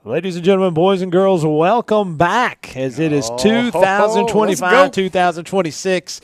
Ladies and gentlemen, boys and girls, welcome back as it is 2025, 2026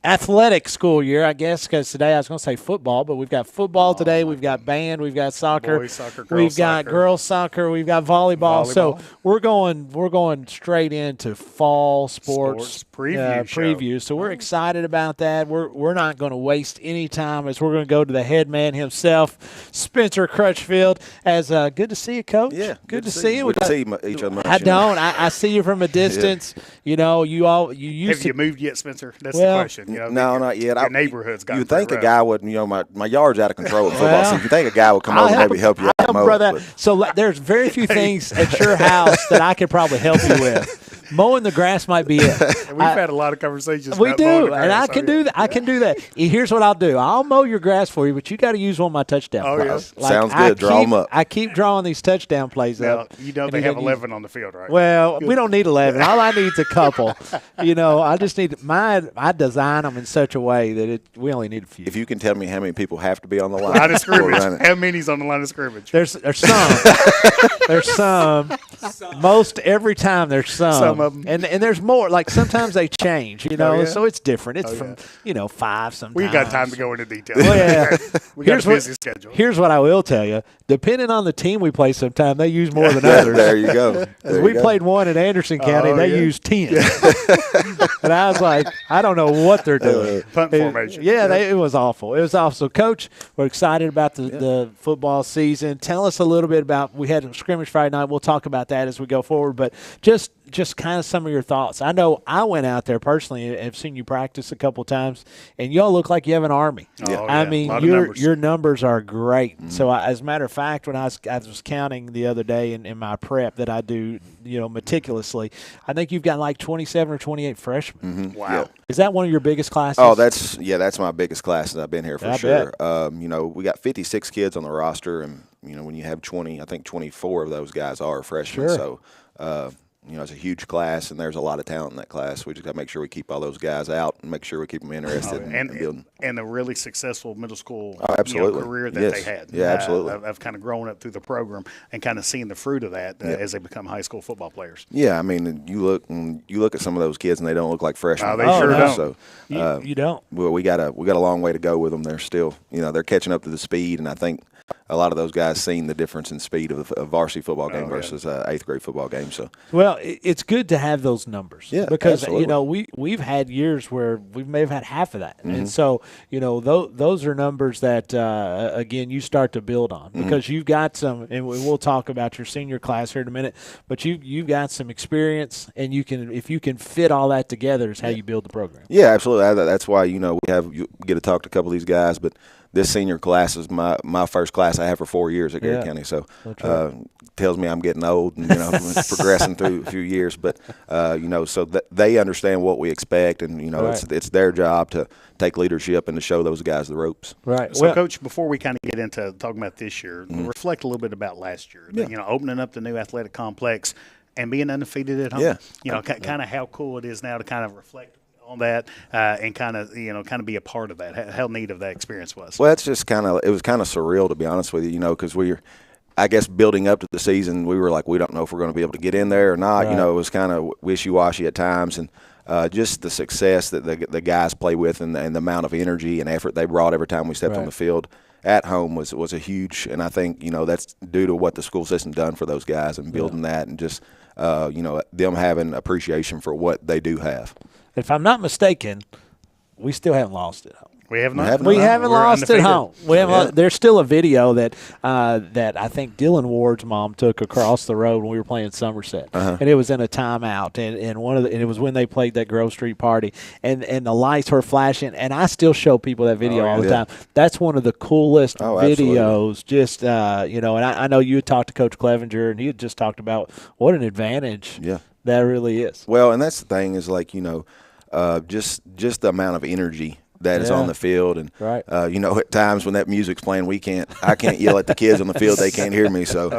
athletic school year, I guess, because today I was going to say football, but we've got football today, we've got band, we've got soccer, boys soccer, we've got girls soccer, we've got volleyball. So we're going straight into fall sports preview. So we're excited about that. We're not going to waste any time as we're going to go to the head man himself, Spencer Crutchfield. As good to see you, Coach. Yeah, good to see you. We can see each other. I see you from a distance. Yeah. You know, you used Have you moved yet, Spencer? That's the question. You know, no, not yet. Your neighborhood's got. You think a guy would? You know, my yard's out of control at football season. You think a guy would come over and maybe help you out? Brother. So there's very few things at your house that I could probably help you with. Mowing the grass might be it. We've had a lot of conversations. We about do, mowing the grass. and I can do that. I can do that. Here's what I'll do. I'll mow your grass for you, but you got to use one of my touchdown plays. Yeah. Sounds good. Draw them up. I keep drawing these touchdown plays up. You know they have 11 on the field, right? Well, we don't need 11. All I need is a couple. You know, I just need I design them in such a way that we only need a few. If you can tell me how many people have to be on the line of scrimmage, how many's on the line of scrimmage? There's some. There's some. Most every time there's some. Some of them. And there's more. Like sometimes they change, you know, so it's different. It's from, 5 sometimes. We got time to go into detail. Well, yeah. We got a busy schedule. Here's what I will tell you. Depending on the team we play sometime, they use more than others. There you go. We played one in Anderson County. They used 10. And I was like, I don't know what they're doing. Punt formation. It was awful. It was awful. So, Coach, we're excited about the football season. Tell us a little bit about, we had a scrimmage Friday night. We'll talk about that as we go forward. But just kind of some of your thoughts. I know I went out there personally and have seen you practice a couple times, and y'all look like you have an army. I mean, your numbers are great. Mm-hmm. So, as a matter of fact, when I was counting the other day in my prep that I do, meticulously, I think you've got like 27 or 28 freshmen. Mm-hmm. Wow. Yeah. Is that one of your biggest classes? Oh, that's my biggest class since I've been here for sure. We got 56 kids on the roster, and when you have 20, I think 24 of those guys are freshmen. Sure. So. It's a huge class, and there's a lot of talent in that class. We just got to make sure we keep all those guys out and make sure we keep them interested in building. And a really successful middle school career that they had. Yeah, absolutely. I've kind of grown up through the program and kind of seen the fruit of that as they become high school football players. Yeah, I mean, you look at some of those kids, and they don't look like freshmen. They sure don't. So, you don't. Well, we got a long way to go with them. They're still, they're catching up to the speed, and I think a lot of those guys seen the difference in speed of a varsity football game versus an eighth grade football game. So, well, it's good to have those numbers. Yeah, because absolutely. we've had years where we may have had half of that, and so those are numbers that again you start to build on because you've got some, and we'll talk about your senior class here in a minute. But you've got some experience, and if you can fit all that together, is how you build the program. Yeah, absolutely. That's why we get to talk to a couple of these guys, but. This senior class is my first class I have for 4 years at Gary County, so tells me I'm getting old and progressing through a few years. But so they understand what we expect, and it's their job to take leadership and to show those guys the ropes. Right. So, Coach, before we kind of get into talking about this year, reflect a little bit about last year. Yeah. Opening up the new athletic complex and being undefeated at home. Yeah. Kind of how cool it is now to kind of reflect on that and kind of be a part of that. How neat of that experience was. Well, it was kind of surreal, to be honest with you, because I guess building up to the season, we were like, we don't know if we're going to be able to get in there or not. Right. It was kind of wishy-washy at times, and just the success that the guys play with and the amount of energy and effort they brought every time we stepped on the field at home was a huge, and I think that's due to what the school system done for those guys and building that, and just them having appreciation for what they do have. If I'm not mistaken, we still haven't lost at home. We have not. We haven't lost at home. We haven't. There's still a video that I think Dylan Ward's mom took across the road when we were playing Somerset, and it was in a timeout, and it was when they played that Grove Street party, and the lights were flashing, and I still show people that video all the time. That's one of the coolest videos. Absolutely. Just and I know you had talked to Coach Clevenger, and he had just talked about what an advantage that really is. Well, and that's the thing is just the amount of energy that is on the field, and at times when that music's playing, I can't yell at the kids on the field; they can't hear me. So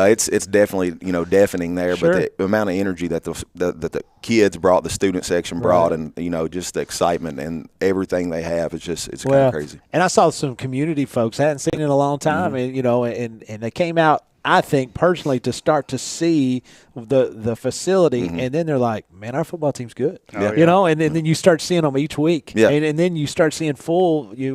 it's definitely deafening there. Sure. But the amount of energy that the kids brought, the student section brought, and just the excitement and everything they have, it's kind of crazy. And I saw some community folks I hadn't seen in a long time, and they came out I think personally, to start to see the facility, and then they're like, man, our football team's good. You know, and then you start seeing them each week. And then you start seeing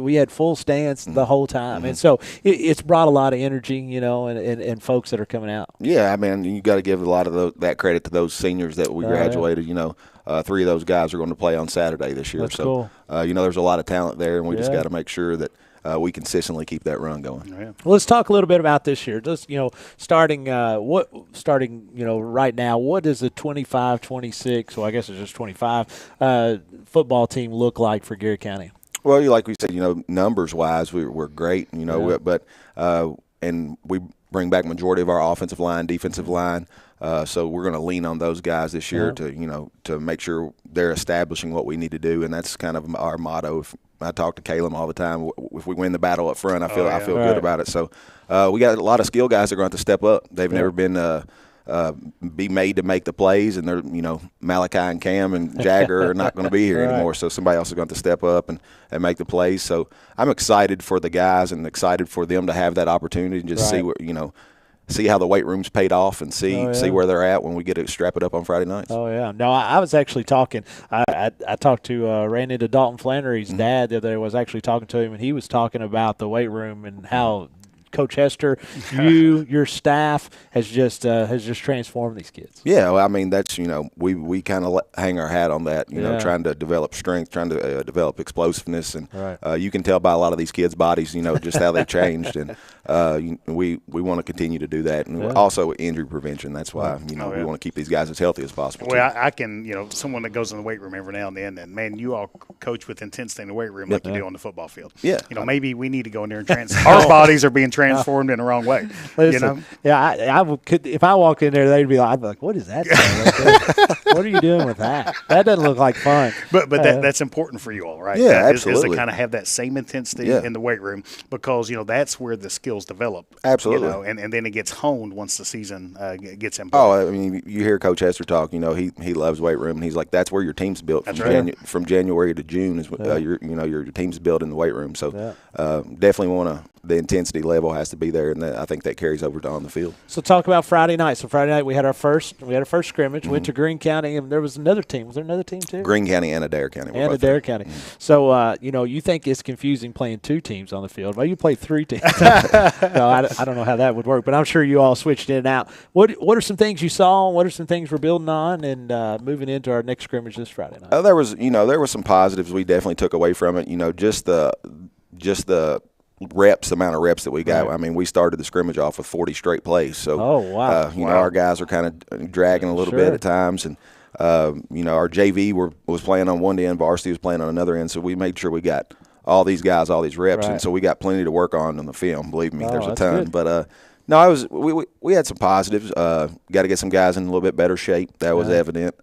we had full stands the whole time. And so it's brought a lot of energy, you know, and folks that are coming out. Yeah, I mean, you got to give a lot of that credit to those seniors that we graduated. You know, 3 of those guys are going to play on Saturday this year. That's cool. You know, there's a lot of talent there, and we just got to make sure that we consistently keep that run going. Well, let's talk a little bit about this year. Just, you know, starting you know, right now, what does the 25-26, well, I guess it's just 25, football team look like for Gary County? Well, like we said, you know, numbers-wise, we're great, you know, but and we bring back majority of our offensive line, defensive line. So we're going to lean on those guys this year to, you know, to make sure they're establishing what we need to do, and that's kind of our motto. I talk to Caleb all the time. If we win the battle up front, I feel good about it. So we got a lot of skill guys that are going to have to step up. They've never been be made to make the plays, and they're, you know, Malachi and Cam and Jagger are not going to be here anymore. So somebody else is going to have to step up and make the plays. So I'm excited for the guys and excited for them to have that opportunity and just see what, you know, see how the weight room's paid off and see where they're at when we get to strap it up on Friday nights. Oh, yeah. No, I was actually talking. I talked to ran into Dalton Flannery's dad the other day. Was actually talking to him, and he was talking about the weight room and how Coach Hester, your staff has just transformed these kids. Yeah, well, I mean, that's, you know, we kind of hang our hat on that, you know, trying to develop strength, trying to develop explosiveness, and you can tell by a lot of these kids' bodies, you know, just how they've changed, and we want to continue to do that, and also injury prevention. That's why, you know, we want to keep these guys as healthy as possible. Well, I can, you know, someone that goes in the weight room every now and then, and man, you all coach with intensity in the weight room like you do on the football field. Yeah, you know, maybe we need to go in there and our bodies are being transformed in the wrong way. Listen, you know? I could, if I walk in there, I'd be like, what is that? What are you doing with that? That doesn't look like fun. But that's important for you all, right? Yeah, absolutely. Is to kind of have that same intensity in the weight room, because, you know, that's where the skills develop. Absolutely. You know, and then it gets honed once the season gets in. Oh, I mean, you hear Coach Hester talk. You know, he loves weight room, and he's like, that's where your team's built. From January to June is your team's built in the weight room. So definitely the intensity level has to be there, and I think that carries over to on the field. So talk about Friday night. So Friday night we had our first scrimmage. Went to Greene County, and there was another team. Was there another team too? Greene County and Adair County. And Adair County. So you know, you think it's confusing playing 2 teams on the field? Well, you play 3 teams. No, I don't know how that would work, but I'm sure you all switched in and out. What are some things you saw? What are some things we're building on and moving into our next scrimmage this Friday night? There was some positives we definitely took away from it. You know, just the amount of reps that we got. I mean, we started the scrimmage off with 40 straight plays. So, you know, our guys are kind of dragging a little bit at times. And, you know, our JV was playing on one end, varsity was playing on another end. So we made sure we got all these guys, all these reps. And so we got plenty to work on the film. Believe me, there's a ton. Good. But, no, we had some positives. Got to get some guys in a little bit better shape. That was evident.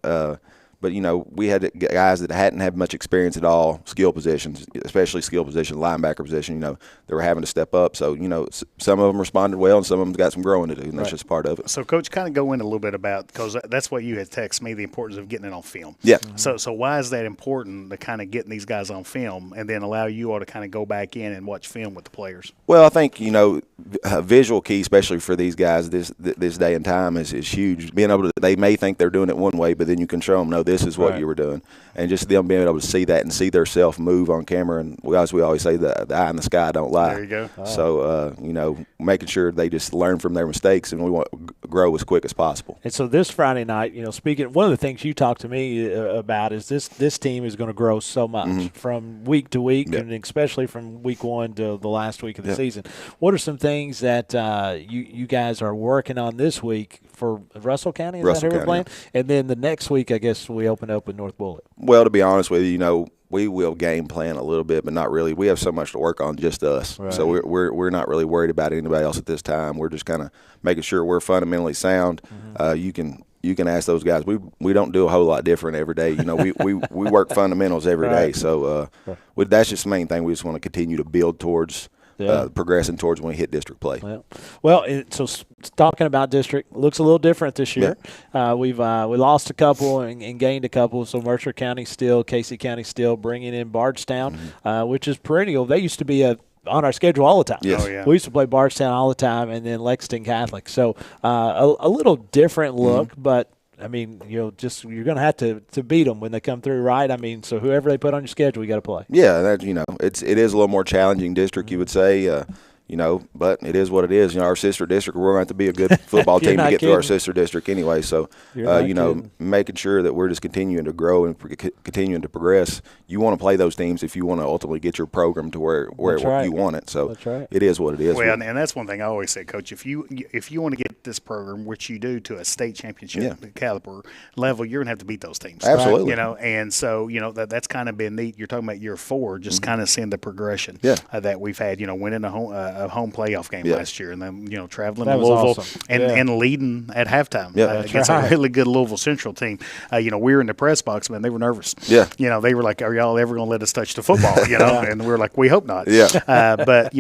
But, you know, we had guys that hadn't had much experience at all, skill positions, especially skill position, linebacker position, you know, they were having to step up. So, you know, some of them responded well and some of them got some growing to do, and that's just part of it. So, Coach, kind of go in a little bit about, because that's what you had texted me, the importance of getting it on film. Yeah. So why is that important, to kind of getting these guys on film and then allow you all to kind of go back in and watch film with the players? Well, I think, you know, visual key, especially for these guys this day and time, is huge. Being able to, they may think they're doing it one way, but then you can show them, no, this is what you were doing. And just them being able to see that and see their self move on camera. And as we always say, the eye in the sky don't lie. There you go. So, you know, making sure they just learn from their mistakes, and we want to grow as quick as possible. And so this Friday night, you know, one of the things you talked to me about is this team is going to grow so much from week to week, and especially from week 1 to the last week of the season. What are some things that you guys are working on this week for Russell County? Is that who we're playing? And then the next week, I guess, we open up with North Bullitt. Well, to be honest with you, you know, we will game plan a little bit, but not really. We have so much to work on, just us. Right. So we're not really worried about anybody else at this time. We're just kind of making sure we're fundamentally sound. You can ask those guys. We don't do a whole lot different every day. You know, we work fundamentals every day. So that's just the main thing. We just want to continue to build towards. Progressing towards when we hit district play. So talking about district, looks a little different this year. We lost a couple and gained a couple. So Mercer County still, Casey County still, bringing in Bardstown, which is perennial. They used to be a on our schedule all the time. Yes. Oh, yeah. We used to play Bardstown all the time, and then Lexington Catholic. So a little different look, but I mean, you're going to have to beat them when they come through, right? I mean, so whoever they put on your schedule, you got to play. Yeah, that it is a little more challenging district, you would say. But it is what it is. Our sister district, we're going to have to be a good football team to get through our sister district anyway. So, making sure that we're just continuing to grow and continuing to progress. You want to play those teams if you want to ultimately get your program to where you want it. So it is what it is. Well, and that's one thing I always say, Coach. If you want to get this program, which you do, to a state championship caliber level, you're going to have to beat those teams. Absolutely. And so that's kind of been neat. You're talking about year 4, just kind of seeing the progression that we've had. Winning a home playoff game last year, and then traveling to Louisville and leading at halftime against a really good Louisville Central team. We were in the press box, man. They were nervous. Yeah. They were like, "Are y'all ever going to let us touch the football?" And we were like, "We hope not." Yeah. But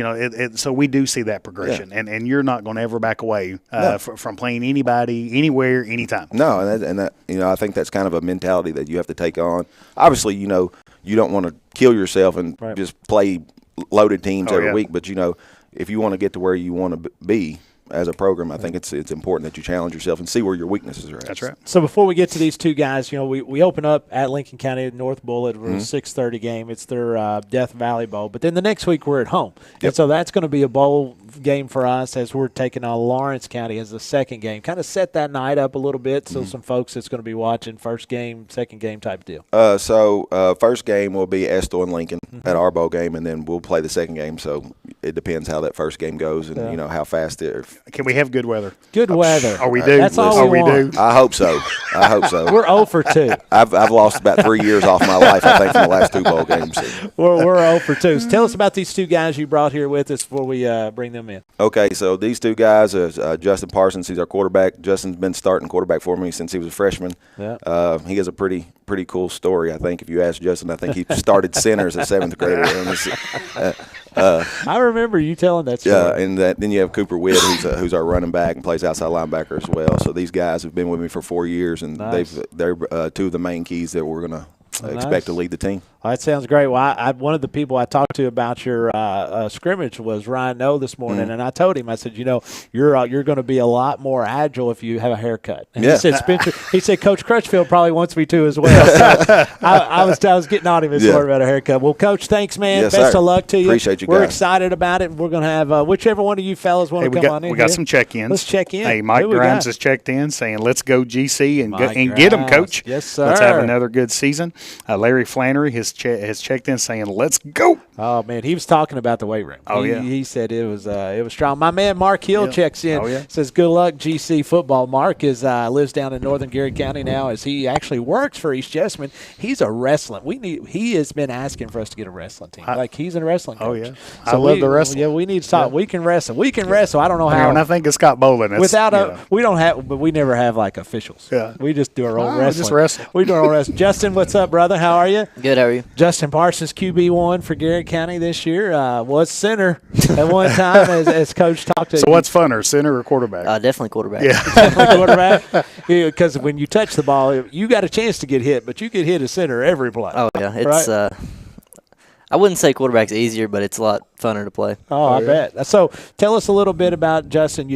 so we do see that progression, and you're not going to ever back away from playing anybody, anywhere, anytime. No, and that I think that's kind of a mentality that you have to take on. Obviously, you don't want to kill yourself and just play loaded teams every week, but if you want to get to where you want to be as a program, I think it's important that you challenge yourself and see where your weaknesses are at. That's right. So before we get to these two guys, we open up at Lincoln County North Bull at a 6:30 game. It's their Death Valley Bowl. But then the next week we're at home. Yep. And so that's going to be a bowl game for us as we're taking on Lawrence County as the second game. Kind of set that night up a little bit so some folks that's going to be watching first game, second game type deal. First game will be Estill and Lincoln at our bowl game, and then we'll play the second game. So it depends how that first game goes and, how fast it – Can we have good weather? Good weather. Are we due? That's all we want. I hope so. We're 0 for 2. I've lost about 3 years off my life, I think, from the last 2 bowl games. We're 0 for 2. So tell us about these two guys you brought here with us before we bring them in. Okay, so these two guys are Justin Parsons. He's our quarterback. Justin's been starting quarterback for me since he was a freshman. Yeah. He has a pretty cool story, I think. If you ask Justin, I think he started center as a 7th grader. I remember you telling that story. Yeah, and then you have Cooper Witt, who's our running back and plays outside linebacker as well. So these guys have been with me for 4 years, and they're 2 of the main keys that we're going to expect to lead the team. Well, that sounds great. Well, one of the people I talked to about your scrimmage was Ryan Noe this morning, and I told him, I said, you're going to be a lot more agile if you have a haircut. And he said, Spencer, Coach Crutchfield probably wants me to as well. So I was getting on him this morning about a haircut. Well, Coach, thanks, man. Yes, Best sir. of luck to you. Appreciate you guys. We're excited about it. We're going to have whichever one of you fellas want to come on in. We got some check-ins. Let's check in. Hey, Mike Grimes has checked in saying, let's go GC and get him, Coach. Yes, sir. Let's have another good season. Larry Flannery has checked in saying, let's go. Oh, man, he was talking about the weight room. He said it was strong. My man Mark Hill checks in, says good luck GC football. Mark lives down in northern Gary County now as he actually works for East Jessamine. He's a wrestling. He has been asking for us to get a wrestling team. He's a wrestling coach. Oh, yeah. So I love the wrestling. Yeah, we need to talk. We can wrestle. We can wrestle. I don't know how. And I think it's Scott Bolin. We don't have, but we never have like officials. Yeah. We just do our own wrestling. Just wrestle. We do our own wrestling. Justin, what's up, brother? How are you? Good, how are you? Justin Parsons, QB1 for Garrett County this year, was center at one time as Coach talked to. So what's funner, center or quarterback? Definitely quarterback. Yeah. Definitely quarterback. Because when you touch the ball, you got a chance to get hit, but you get hit a center every play. Oh, yeah. It's I wouldn't say quarterback's easier, but it's a lot funner to play. Oh, I bet. So tell us a little bit about Justin.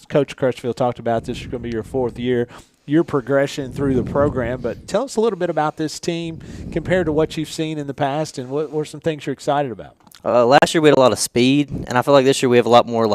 Coach Crutchfield talked about this is going to be your 4th year. Your progression through the program, but tell us a little bit about this team compared to what you've seen in the past, and what were some things you're excited about? Last year we had a lot of speed, and I feel like this year we have a lot more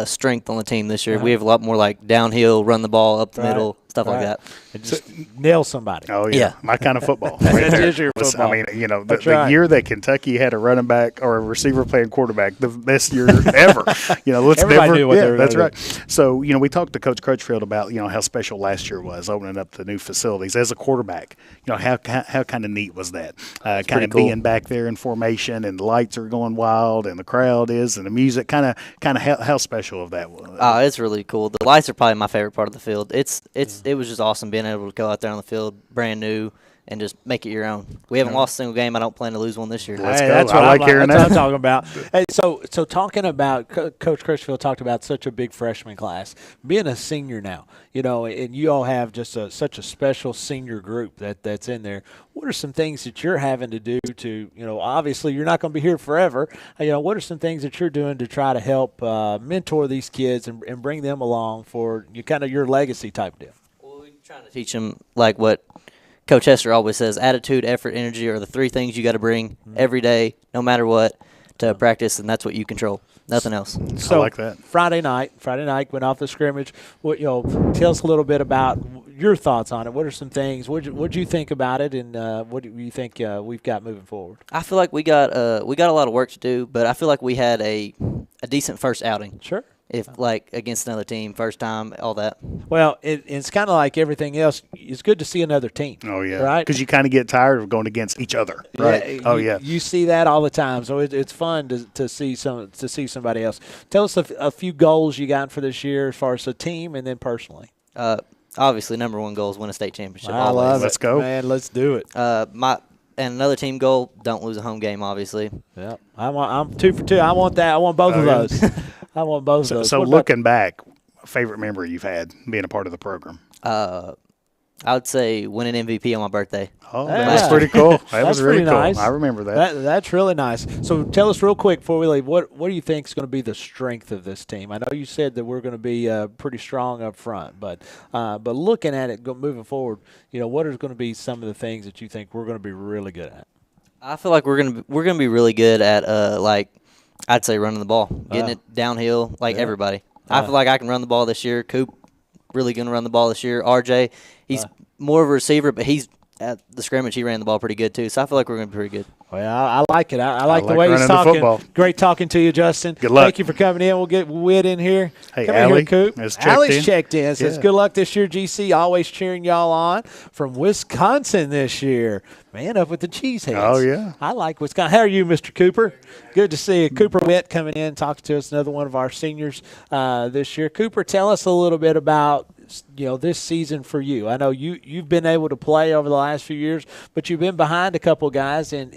strength on the team. This year we have a lot more downhill, run the ball up the middle, stuff like that. And just nail somebody. Oh, yeah. My kind of football. That is your football. I mean, the year that Kentucky had a running back or a receiver playing quarterback, the best year ever. Everybody knew what they were That's gonna right. So, we talked to Coach Crutchfield about, how special last year was, opening up the new facilities. As a quarterback, how kind of neat was that? Kind of being back there in formation, and the lights are going wild, and the crowd is, and the music, kind of how special of that was. It's really cool. The lights are probably my favorite part of the field. It was just awesome being able to go out there on the field, brand new, and just make it your own. We haven't lost a single game. I don't plan to lose one this year. Let's go. That's I like hearing that. That's what I'm talking about. Hey, so talking about Coach Critchfield talked about such a big freshman class, being a senior now, and you all have just such a special senior group that's in there. What are some things that you're having to do to, obviously you're not going to be here forever. What are some things that you're doing to try to help mentor these kids and bring them along for your legacy type deal? Well, we're trying to teach them like what Coach Hester always says: attitude, effort, energy are the three things you got to bring every day, no matter what, to practice, and that's what you control. Nothing else. So I like that. Friday night went off the scrimmage. Tell us a little bit about your thoughts on it. What are some things? What'd you think about it, and what do you think we've got moving forward? I feel like we got a lot of work to do, but I feel like we had a decent first outing. Sure. If against another team, first time, all that. Well, it's kind of like everything else. It's good to see another team. Oh yeah, right. Because you kind of get tired of going against each other, right? Yeah, you see that all the time. So it's fun to see somebody else. Tell us a few goals you got for this year as far as a team and then personally. Obviously, number one goal is win a state championship. I love it. Let's go, man. Let's do it. And another team goal: don't lose a home game. Obviously. Yeah, I'm 2 for 2. I want that. I want both of those. I want both of those. So looking back, favorite memory you've had being a part of the program? I would say winning MVP on my birthday. Oh, that's pretty cool. That was really cool. Nice. I remember that. That's really nice. So tell us real quick before we leave, what do you think is going to be the strength of this team? I know you said that we're going to be pretty strong up front, but looking at it moving forward, what are going to be some of the things that you think we're going to be really good at? I feel like we're gonna be really good at I'd say running the ball, getting it downhill everybody. I feel like I can run the ball this year. Coop really going to run the ball this year. RJ, he's more of a receiver, but he's at the scrimmage. He ran the ball pretty good too. So I feel like we're going to be pretty good. Well, I like it. I like the way he's talking. Great talking to you, Justin. Good luck. Thank you for coming in. We'll get Whit in here. Hey, Come Allie in here, Coop. Allie's checked in. Says good luck this year, GC. Always cheering y'all on from Wisconsin this year. Man, up with the cheeseheads. Oh, yeah. I like Wisconsin. How are you, Mr. Cooper? Good to see you. Cooper Witt coming in, talking to us, another one of our seniors this year. Cooper, tell us a little bit about this season for you. I know you've been able to play over the last few years, but you've been behind a couple guys, and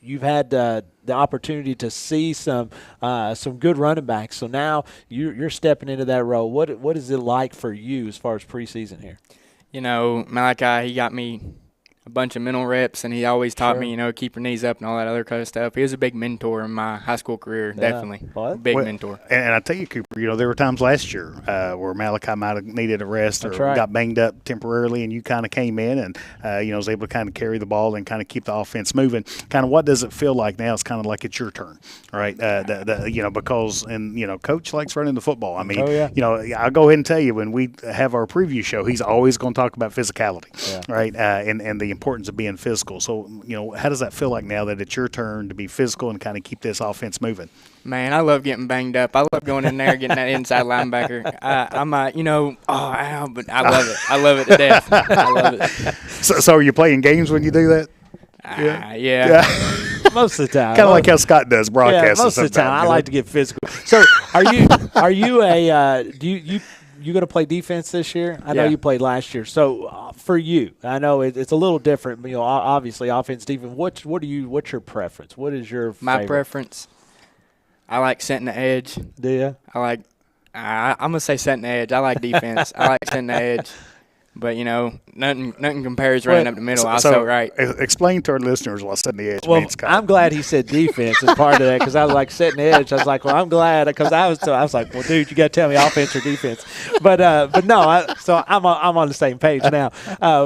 you've had the opportunity to see some good running backs. So now you're stepping into that role. What is it like for you as far as preseason here? Malachi, he got me a bunch of mental reps, and he always taught me, keep your knees up and all that other kind of stuff. He was a big mentor in my high school career, definitely. Big mentor. And I tell you, Cooper, there were times last year where Malachi might have needed a rest or got banged up temporarily, and you kind of came in and, was able to kind of carry the ball and kind of keep the offense moving. Kind of what does it feel like now? It's kind of like it's your turn, right? Because Coach likes running the football. I mean, I'll go ahead and tell you, when we have our preview show, he's always going to talk about physicality, right? And the importance of being physical. So, how does that feel like now that it's your turn to be physical and kind of keep this offense moving? Man, I love getting banged up. I love going in there getting that inside linebacker. But I love it. I love it to death. I love it. So are you playing games when you do that? Yeah. Most of the time. Kind of like how Scott does broadcasting. Yeah, most of the time. I like to get physical. So are you you going to play defense this year? I know you played last year. So for you, I know it's a little different. Obviously offense, defense. What's your preference? What is your my preference? I like setting the edge. Do you? I'm gonna say setting the edge. I like defense. I like setting the edge. But, nothing compares running up the middle. Right. Explain to our listeners what setting the edge means. I'm glad he said defense as part of that, because I was like setting the edge. I was like, well, I'm glad, because I was like, well, dude, you got to tell me offense or defense. But no, so I'm on the same page now,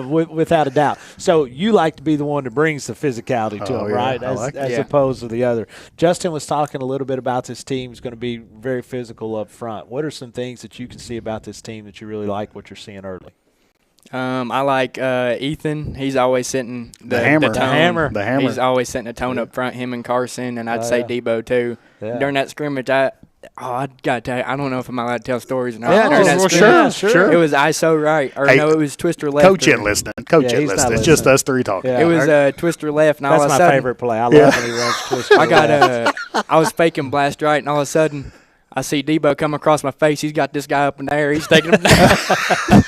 without a doubt. So you like to be the one that brings the physicality to them, right? As opposed to the other. Justin was talking a little bit about this team is going to be very physical up front. What are some things that you can see about this team that you really like what you're seeing early? I like Ethan. He's always setting the hammer. He's always setting the tone up front, him and Carson, and I'd say Debo too. Yeah. During that scrimmage, I got to tell you, I don't know if I'm allowed to tell stories or not. Yeah, sure. It was ISO right. Or no, it was twister left. Coach ain't listening. It's just us three talking. Yeah. It was twister left, and all of a sudden. That's my favorite play. I love when he runs twister I was faking blast right, and all of a sudden, I see Debo come across my face. He's got this guy up in the air. He's taking him down.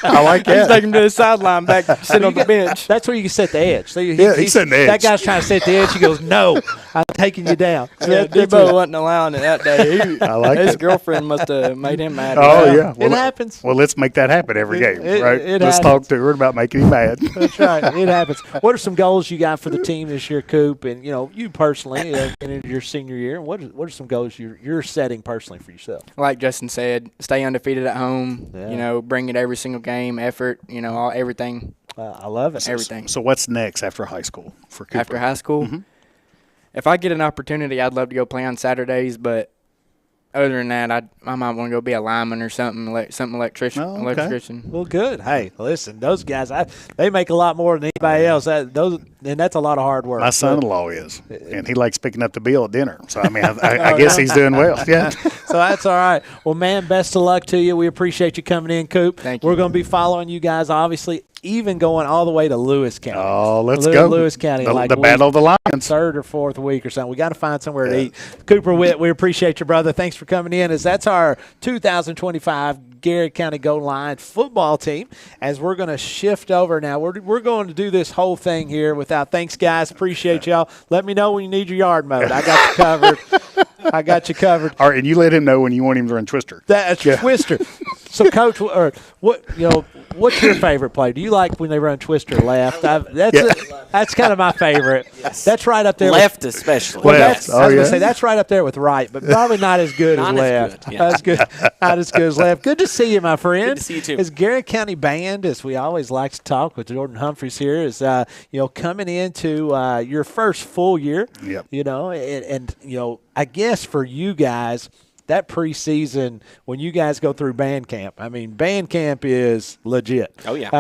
I like that. He's taking him to the sideline back, sitting on the bench. That's where you can set the edge. So he's setting the edge. That guy's trying to set the edge. He goes, "No, I'm taking you down." Yeah, Debo wasn't allowing it that day. I like his it. girlfriend must have made him mad. Oh, yeah. Well, it happens. Well, let's make that happen every game, right? Let's happens. talk to her about making him mad. That's right. It happens. What are some goals you got for the team this year, Coop? And, you personally, in your senior year, what are some goals you're setting personally for yourself? Like Justin said, stay undefeated at home. Yeah. Bring it every single game, effort. Everything. I love it. Everything. So what's next after high school for Cooper? After high school, if I get an opportunity, I'd love to go play on Saturdays. But other than that, I might want to go be a lineman or something electrician. Oh, okay. Electrician. Well, good. Hey, listen, those guys, they make a lot more than anybody else. And that's a lot of hard work. My son-in-law is, and he likes picking up the bill at dinner. So, I guess he's doing well. Yeah. So that's all right. Well, man, best of luck to you. We appreciate you coming in, Coop. Thank you. We're going to be following you guys, obviously, even going all the way to Lewis County. Oh, let's go. Lewis County. The Battle of the Lions. Third or fourth week or something. We got to find somewhere to eat. Cooper Witt, we appreciate you, brother. Thanks for coming in. That's our 2025 Garrett County Golden Lions football team. As we're going to shift over now, we're going to do this whole thing here without. Thanks, guys. Appreciate y'all. Let me know when you need your yard mowed. I got you covered. All right, and you let him know when you want him to run Twister. That's Twister. So, Coach, what's your favorite play? Do you like when they run Twister left? That's kind of my favorite. Yes. That's right up there. Left especially. Well, Left. I was going to say that's right up there with right, but probably not as good as left. Not as good as left. Good to see you, my friend. Good to see you too. As Garrett County Band, as we always like to talk with Jordan Humphreys here, is coming into your first full year. Yep. And I guess for you guys, that preseason, when you guys go through band camp, band camp is legit. Oh, yeah. I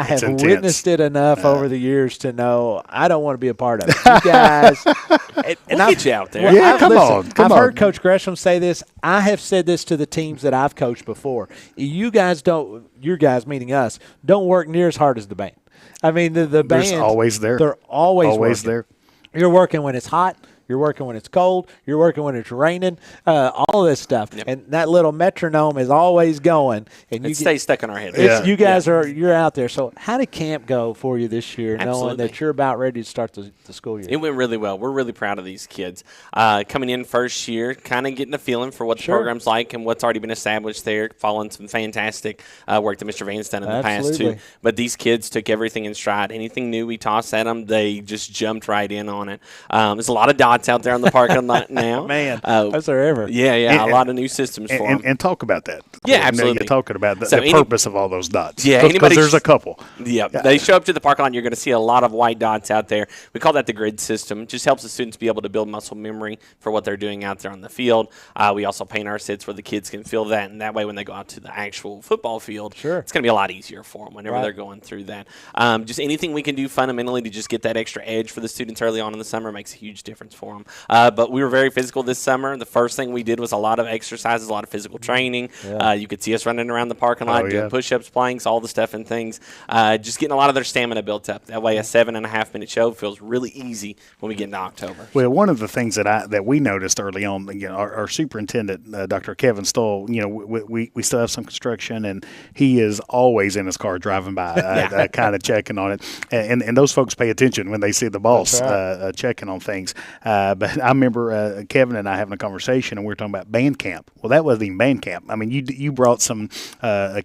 have intense. witnessed it enough over the years to know I don't want to be a part of it. You guys, we'll get you out there. Yeah, come on. I've heard Coach Gresham say this. I have said this to the teams that I've coached before. You guys meaning us, don't work near as hard as the band. The band. They're always there. They're always working. there. You're working when it's hot. You're working when it's cold. You're working when it's raining. All this stuff, and that little metronome is always going. And it stays stuck in our head. You guys you're out there. So how did camp go for you this year, knowing that you're about ready to start the school year? It went really well. We're really proud of these kids. Coming in first year, kind of getting a feeling for what the program's like and what's already been established there, following some fantastic work that Mr. Van's done in the past too. But these kids took everything in stride. Anything new we tossed at them, they just jumped right in on it. There's a lot of dots out there on the parking lot now. Man, that's there ever. Yeah, a lot of new systems for them. And talk about that. Yeah, absolutely. You're talking about the purpose of all those dots. Yeah, because there's a couple. Yeah, they show up to the parking lot, you're going to see a lot of white dots out there. We call that the grid system. It just helps the students be able to build muscle memory for what they're doing out there on the field. We also paint our sits where the kids can feel that, and that way when they go out to the actual football field, it's going to be a lot easier for them whenever they're going through that. Just anything we can do fundamentally to just get that extra edge for the students early on in the summer makes a huge difference for them. But we were very physical this summer. The first thing we did was a lot of exercises, a lot of physical training. You could see us running around the parking lot, doing push-ups, planks, all the stuff and things. Just getting a lot of their stamina built up. That way a 7.5-minute show feels really easy when we get into October. Well, one of the things that we noticed early on, our superintendent, Dr. Kevin Stoll, we still have some construction, and he is always in his car driving by, kind of checking on it. And those folks pay attention when they see the boss checking on things. But I remember Kevin and I having a conversation, and we were talking about band camp. Well, that wasn't even band camp. You brought some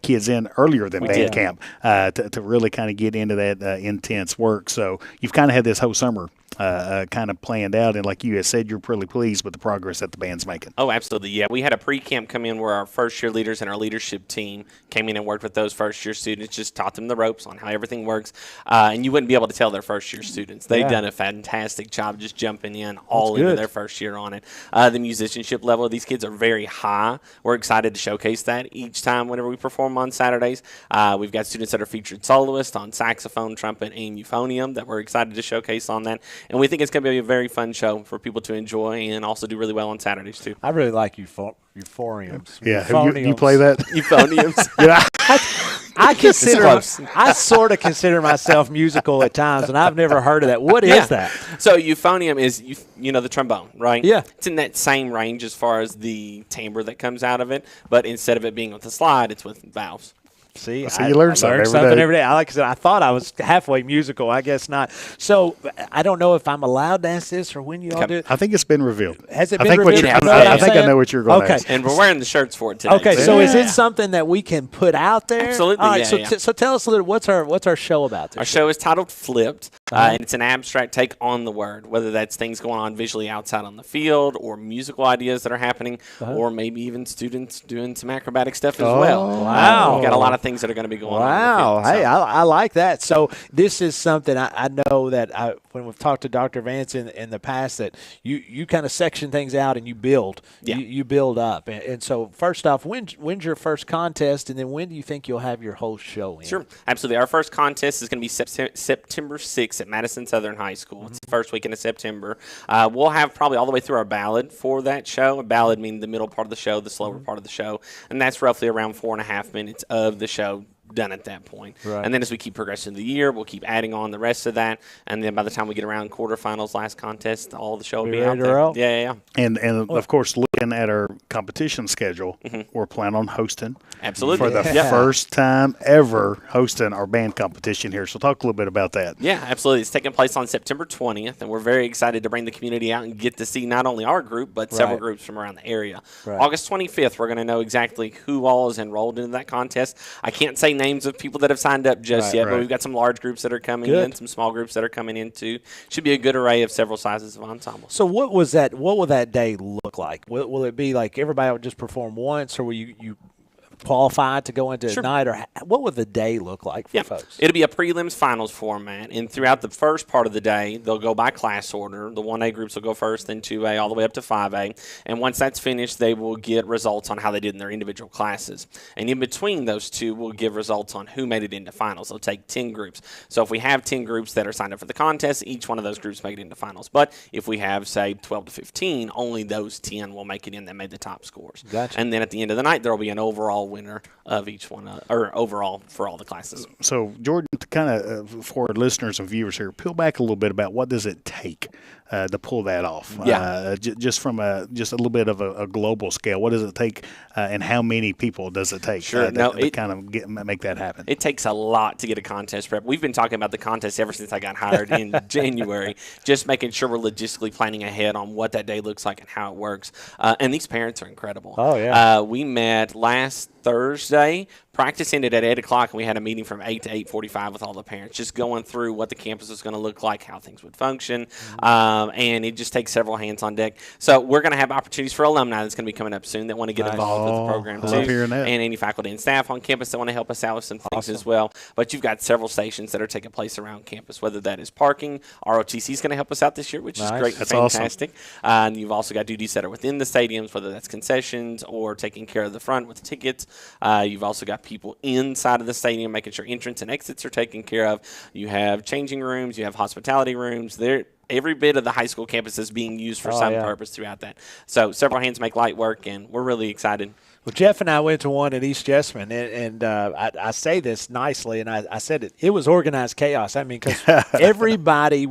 kids in earlier than band camp to really kind of get into that intense work. So you've kind of had this whole summer kind of planned out, and like you had said, you're pretty pleased with the progress that the band's making. Oh, absolutely, yeah. We had a pre-camp come in where our first-year leaders and our leadership team came in and worked with those first-year students, just taught them the ropes on how everything works, and you wouldn't be able to tell their first-year students. They've done a fantastic job just jumping in all into their first year on it. The musicianship level of these kids are very high. We're excited to showcase that each time whenever we perform on Saturdays. We've got students that are featured soloists on saxophone, trumpet, and euphonium that we're excited to showcase on that. And we think it's going to be a very fun show for people to enjoy and also do really well on Saturdays, too. I really like euphoniums. Yeah, you play that? Euphoniums. Yeah. I sort of consider myself musical at times, and I've never heard of that. What is that? So euphonium is the trombone, right? Yeah. It's in that same range as far as the timbre that comes out of it, but instead of it being with the slide, it's with valves. See, you learn something every day. Like I said, I thought I was halfway musical. I guess not. So I don't know if I'm allowed to ask this or when you all do it. I think it's been revealed. Has it been revealed? I think I know what you're going to ask. And we're wearing the shirts for it today. Okay, so is it something that we can put out there? Absolutely. All right, so tell us a little. What's our show about? Our show is titled Flipped, and it's an abstract take on the word, whether that's things going on visually outside on the field, or musical ideas that are happening, or maybe even students doing some acrobatic stuff as well. Wow, we've got a lot of things that are going to be going on. Wow, hey, I like that. So this is something I know that when we've talked to Dr. Vance in the past, that you kind of section things out and you build. Yeah. You build up. And so first off, when's your first contest, and then when do you think you'll have your whole show in? Sure, absolutely. Our first contest is going to be September 6th at Madison Southern High School. It's the first weekend of September. We'll have probably all the way through our ballad for that show. A ballad meaning the middle part of the show, the slower part of the show, and that's roughly around 4.5 minutes of the show done at that point. Right. And then as we keep progressing through the year, we'll keep adding on the rest of that. And then by the time we get around quarterfinals, last contest, all the show will be out there. Yeah. And of course, looking at our competition schedule, we're planning on hosting. Absolutely. For the first time ever hosting our band competition here. So talk a little bit about that. Yeah, absolutely. It's taking place on September 20th, and we're very excited to bring the community out and get to see not only our group, but several groups from around the area. Right. August 25th, we're going to know exactly who all is enrolled into that contest. I can't say names of people that have signed up just yet, but we've got some large groups that are coming in, some small groups that are coming in too. Should be a good array of several sizes of ensembles. So what will that day look like? Will it be like everybody will just perform once, or will you qualified to go into night, or what would the day look like for folks? It'll be a prelims finals format, and throughout the first part of the day, they'll go by class order. The 1A groups will go first, then 2A, all the way up to 5A. And once that's finished, they will get results on how they did in their individual classes. And in between those two, we'll give results on who made it into finals. They'll take 10 groups. So if we have 10 groups that are signed up for the contest, each one of those groups make it into finals. But if we have, say, 12 to 15, only those 10 will make it in that made the top scores. Gotcha. And then at the end of the night, there will be an overall winner of each one, or overall for all the classes. So, Jordan, to kind of for our listeners and viewers here, peel back a little bit about what does it take to pull that off? Just from just a little bit of a global scale, what does it take, and how many people does it take to kind of make that happen? It takes a lot to get a contest prep. We've been talking about the contest ever since I got hired in January, just making sure we're logistically planning ahead on what that day looks like and how it works. And these parents are incredible. Oh, yeah. We met last Thursday. Practice ended at 8 o'clock, and we had a meeting from 8 to 8:45 with all the parents, just going through what the campus is going to look like, how things would function, and it just takes several hands on deck. So we're going to have opportunities for alumni that's going to be coming up soon that want to get involved with the program, I love hearing that. and any faculty and staff on campus that want to help us out with some things as well. But you've got several stations that are taking place around campus, whether that is parking. ROTC is going to help us out this year, which is great and fantastic. Awesome. And you've also got duties that are within the stadiums, whether that's concessions or taking care of the front with tickets. You've also got people inside of the stadium making sure entrance and exits are taken care of. You have changing rooms. You have hospitality rooms. Every bit of the high school campus is being used for some purpose throughout that. So several hands make light work, and we're really excited. Well, Jeff and I went to one at East Jessamine, and I say this nicely, and I said it was organized chaos. I mean, because everybody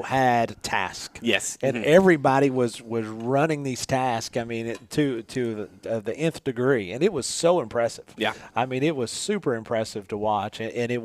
had tasks. Yes. And everybody was running these tasks, I mean, to the nth degree, and it was so impressive. Yeah. I mean, it was super impressive to watch, and it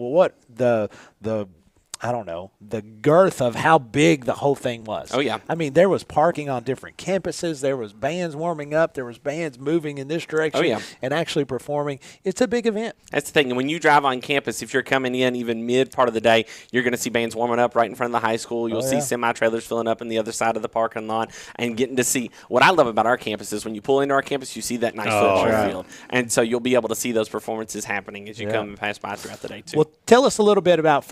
I don't know, the girth of how big the whole thing was. Oh, yeah. I mean, there was parking on different campuses. There was bands warming up. There was bands moving in this direction and actually performing. It's a big event. That's the thing. And when you drive on campus, if you're coming in even mid part of the day, you're going to see bands warming up right in front of the high school. You'll see semi-trailers filling up in the other side of the parking lot and getting to see. What I love about our campus is when you pull into our campus, you see that nice football field. And so you'll be able to see those performances happening as you come and pass by throughout the day, too. Well, tell us a little bit about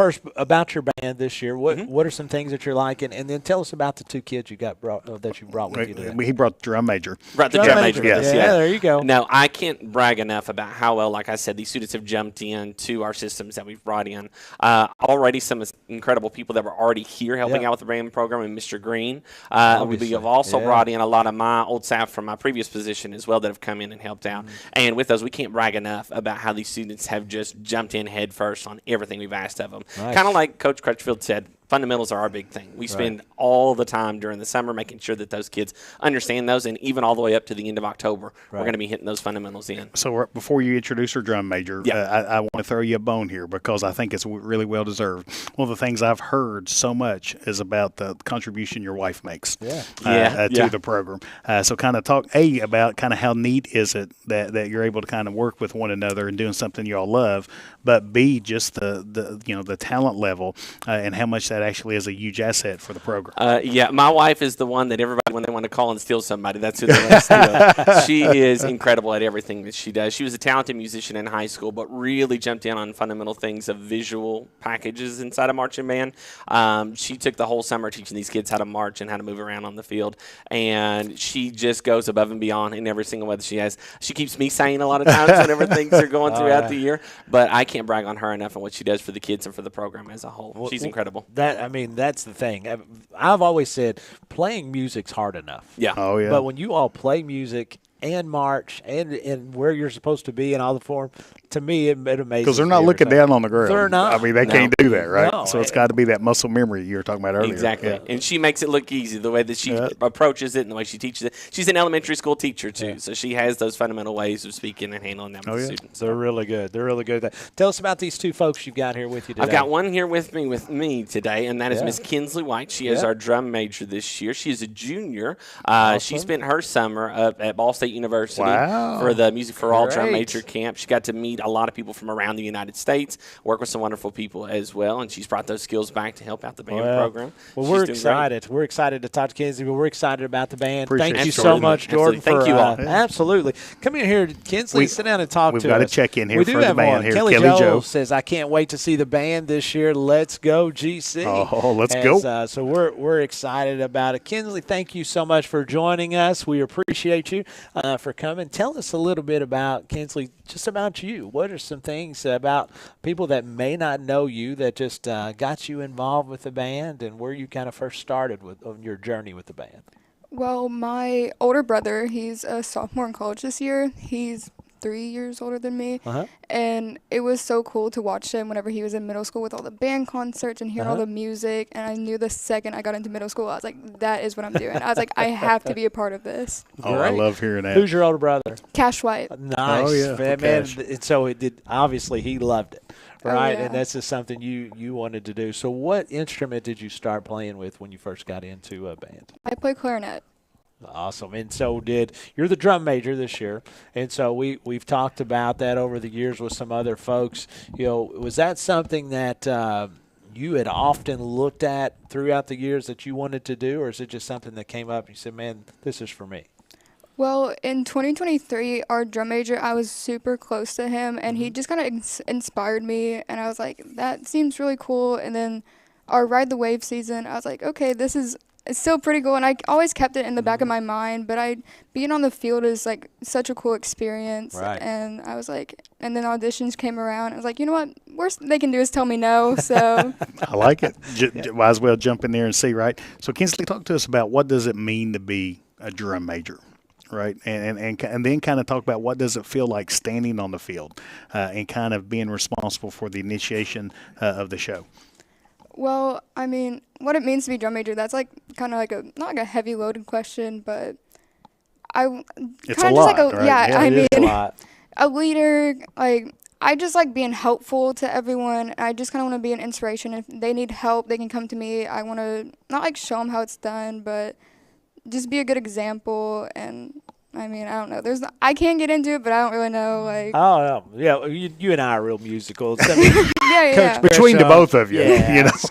your band this year. What are some things that you're liking? And then tell us about the two kids you brought with you today. He brought the drum major. Brought the drum major. Yes. Yeah, there you go. No, I can't brag enough about how well, like I said, these students have jumped into our systems that we've brought in. Already some incredible people that were already here helping out with the band program, and Mr. Green. We have also brought in a lot of my old staff from my previous position as well that have come in and helped out. And with those, we can't brag enough about how these students have just jumped in head first on everything we've asked of them. Nice. Kind of like Coach Crutchfield said, fundamentals are our big thing. We spend all the time during the summer making sure that those kids understand those, and even all the way up to the end of October, we're going to be hitting those fundamentals in. So before you introduce our drum major, I want to throw you a bone here because I think it's really well deserved. One of the things I've heard so much is about the contribution your wife makes to the program. So kind of talk, about kind of how neat is it that you're able to kind of work with one another and doing something you all love, but B, just the talent level and how much that actually is a huge asset for the program. My wife is the one that everybody, when they want to call and steal somebody, that's who they want to steal. She is incredible at everything that she does. She was a talented musician in high school, but really jumped in on fundamental things of visual packages inside a marching band. She took the whole summer teaching these kids how to march and how to move around on the field, and she just goes above and beyond in every single way that she has. She keeps me sane a lot of times whenever things are going throughout the year, but I can't brag on her enough on what she does for the kids and for the program as a whole. She's incredible. That's the thing. I've always said playing music's hard enough. Yeah. Oh, yeah. But when you all play music and march and where you're supposed to be in all the form, to me, it amazes me. Because they're not looking down on the ground. They're not. I mean, they can't do that, right? No. So it's got to be that muscle memory you were talking about earlier. Exactly. Yeah. And she makes it look easy, the way that she approaches it and the way she teaches it. She's an elementary school teacher, too, so she has those fundamental ways of speaking and handling them with the students. They're really good. They're really good at that. Tell us about these two folks you've got here with you today. I've got one here with me today, and that is Miss Kinsley White. She is our drum major this year. She is a junior. She spent her summer up at Ball State University for the Music for All drum major camp. She got to meet a lot of people from around the United States, work with some wonderful people as well, and she's brought those skills back to help out the band program. Well, we're excited. Great. We're excited to talk to Kinsley, but we're excited about the band. Appreciate Thank you so much, Jordan. Thank you all. Absolutely. Come in here, Kinsley. Sit down and talk to us. We've got a check-in here for the band one. here. Kelly Joe says, I can't wait to see the band this year. Let's go, GC. Oh, let's go. So we're excited about it. Kinsley, thank you so much for joining us. We appreciate you for coming. Tell us a little bit about, Kinsley, just about you. What are some things about people that may not know you that just got you involved with the band, and where you kind of first started on your journey with the band? Well, my older brother, he's a sophomore in college this year. He's 3 years older than me, and it was so cool to watch him whenever he was in middle school with all the band concerts and hearing all the music. And I knew the second I got into middle school, I was like, that is what I'm doing. I was like, I have to be a part of this. Oh, I love hearing that. Who's your older brother? Cash White. Nice. Oh, yeah. Man, and so it did. Obviously, he loved it, right? Oh, yeah. And that's just something you wanted to do. So what instrument did you start playing with when you first got into a band? I play clarinet. Awesome. And so you're the drum major this year, and so we've talked about that over the years with some other folks. Was that something that you had often looked at throughout the years that you wanted to do, or is it just something that came up and you said, man, this is for me? Well, in 2023, our drum major, I was super close to him, and he just kind of inspired me, and I was like, that seems really cool. And then our Ride the Wave season, I was like, okay, it's still pretty cool, and I always kept it in the back of my mind, but being on the field is like such a cool experience. Right. And I was like, and then auditions came around. I was like, you know what? Worst they can do is tell me no. So I like it. Might as well jump in there and see, right? So Kinsley, talk to us about what does it mean to be a drum major, right? And then kind of talk about what does it feel like standing on the field and kind of being responsible for the initiation of the show. Well, I mean, what it means to be drum major, that's like kind of like not like a heavy loaded question, but it's a lot, right? Yeah, I mean, a lot. A leader, like, I just like being helpful to everyone. I just kind of want to be an inspiration. If they need help, they can come to me. I want to not like show them how it's done, but just be a good example. And I mean, I don't know. I can't get into it, but I don't really know. Like, oh yeah, you and I are real musicals. I mean, yeah. Between the both of you,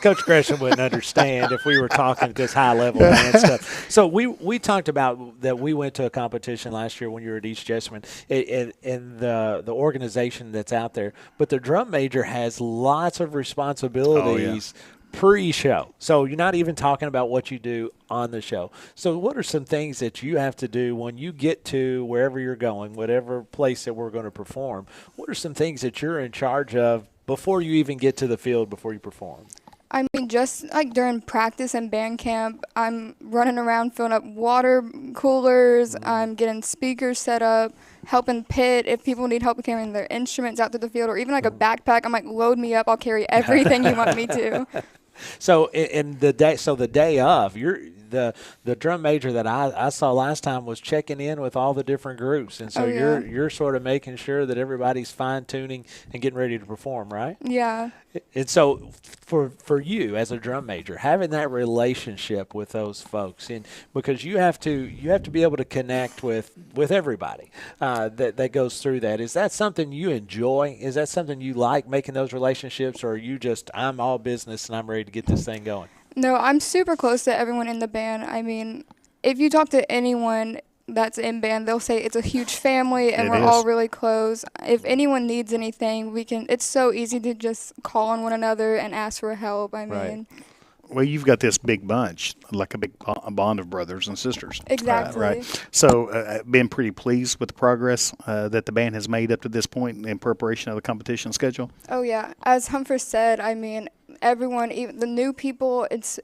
Coach Gresham wouldn't understand if we were talking at this high level band stuff. So we talked about that. We went to a competition last year when you were at East Jessamine, and the organization that's out there. But the drum major has lots of responsibilities pre-show. So you're not even talking about what you do on the show. So what are some things that you have to do when you get to wherever you're going, whatever place that we're going to perform? What are some things that you're in charge of before you even get to the field, before you perform? I mean, just like during practice and band camp, I'm running around filling up water coolers. I'm getting speakers set up, helping pit if people need help carrying their instruments out to the field, or even like a backpack. I'm like, load me up. I'll carry everything you want me to. So in the day of, the drum major that I saw last time was checking in with all the different groups, and so you're sort of making sure that everybody's fine tuning and getting ready to perform, right? Yeah. And so for you as a drum major, having that relationship with those folks, and because you have to be able to connect with everybody that goes through that. Is that something you enjoy? Is that something you like, making those relationships, or are you just, I'm all business and I'm ready to get this thing going? No, I'm super close to everyone in the band. I mean, if you talk to anyone that's in band, they'll say it's a huge family and we're all really close. If anyone needs anything, it's so easy to just call on one another and ask for help. I mean, well, you've got this big bunch, like a big bond of brothers and sisters. Exactly. Right. So, been pretty pleased with the progress that the band has made up to this point in preparation of the competition schedule? Oh, yeah. As Humphrey said, I mean, everyone, even the new people, it's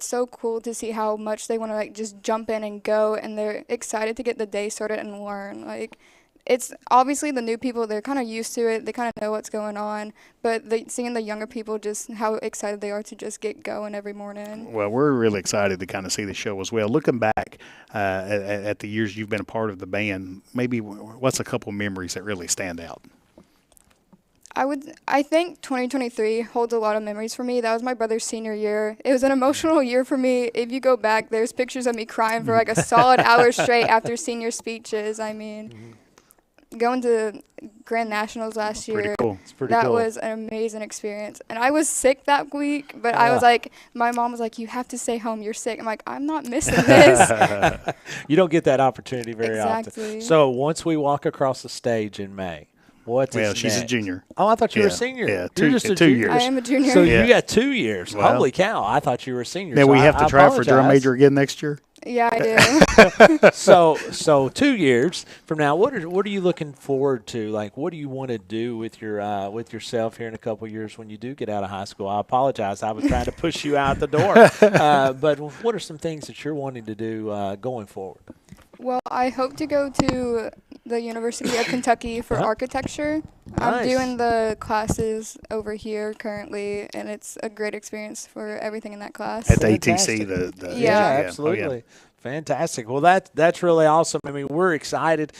so cool to see how much they want to, like, just jump in and go, and they're excited to get the day started and learn. Like, it's obviously the new people, they're kind of used to it. They kind of know what's going on. But seeing the younger people, just how excited they are to just get going every morning. Well, we're really excited to kind of see the show as well. Looking back at the years you've been a part of the band, maybe what's a couple memories that really stand out? I think 2023 holds a lot of memories for me. That was my brother's senior year. It was an emotional year for me. If you go back, there's pictures of me crying for like a solid hour straight after senior speeches. I mean, going to Grand Nationals last year, that was an amazing experience. And I was sick that week, but I was like, my mom was like, you have to stay home. You're sick. I'm like, I'm not missing this. You don't get that opportunity very Exactly. often. So once we walk across the stage in May, she's a junior. Oh, I thought you were a senior. Yeah, You're just 2 years. I am a junior. So you got 2 years. Well, Holy cow! I thought you were a senior. Then so we have to try for drum major again next year. Yeah, I do. So 2 years from now, what are you looking forward to? Like, what do you want to do with with yourself here in a couple of years when you do get out of high school? I apologize. I was trying to push you out the door. But what are some things that you're wanting to do going forward? Well, I hope to go to the University of Kentucky for architecture. Nice. I'm doing the classes over here currently, and it's a great experience for everything in that class. At the ATC, Yeah, absolutely. Oh, yeah. Fantastic. Well, that's really awesome. I mean, we're excited,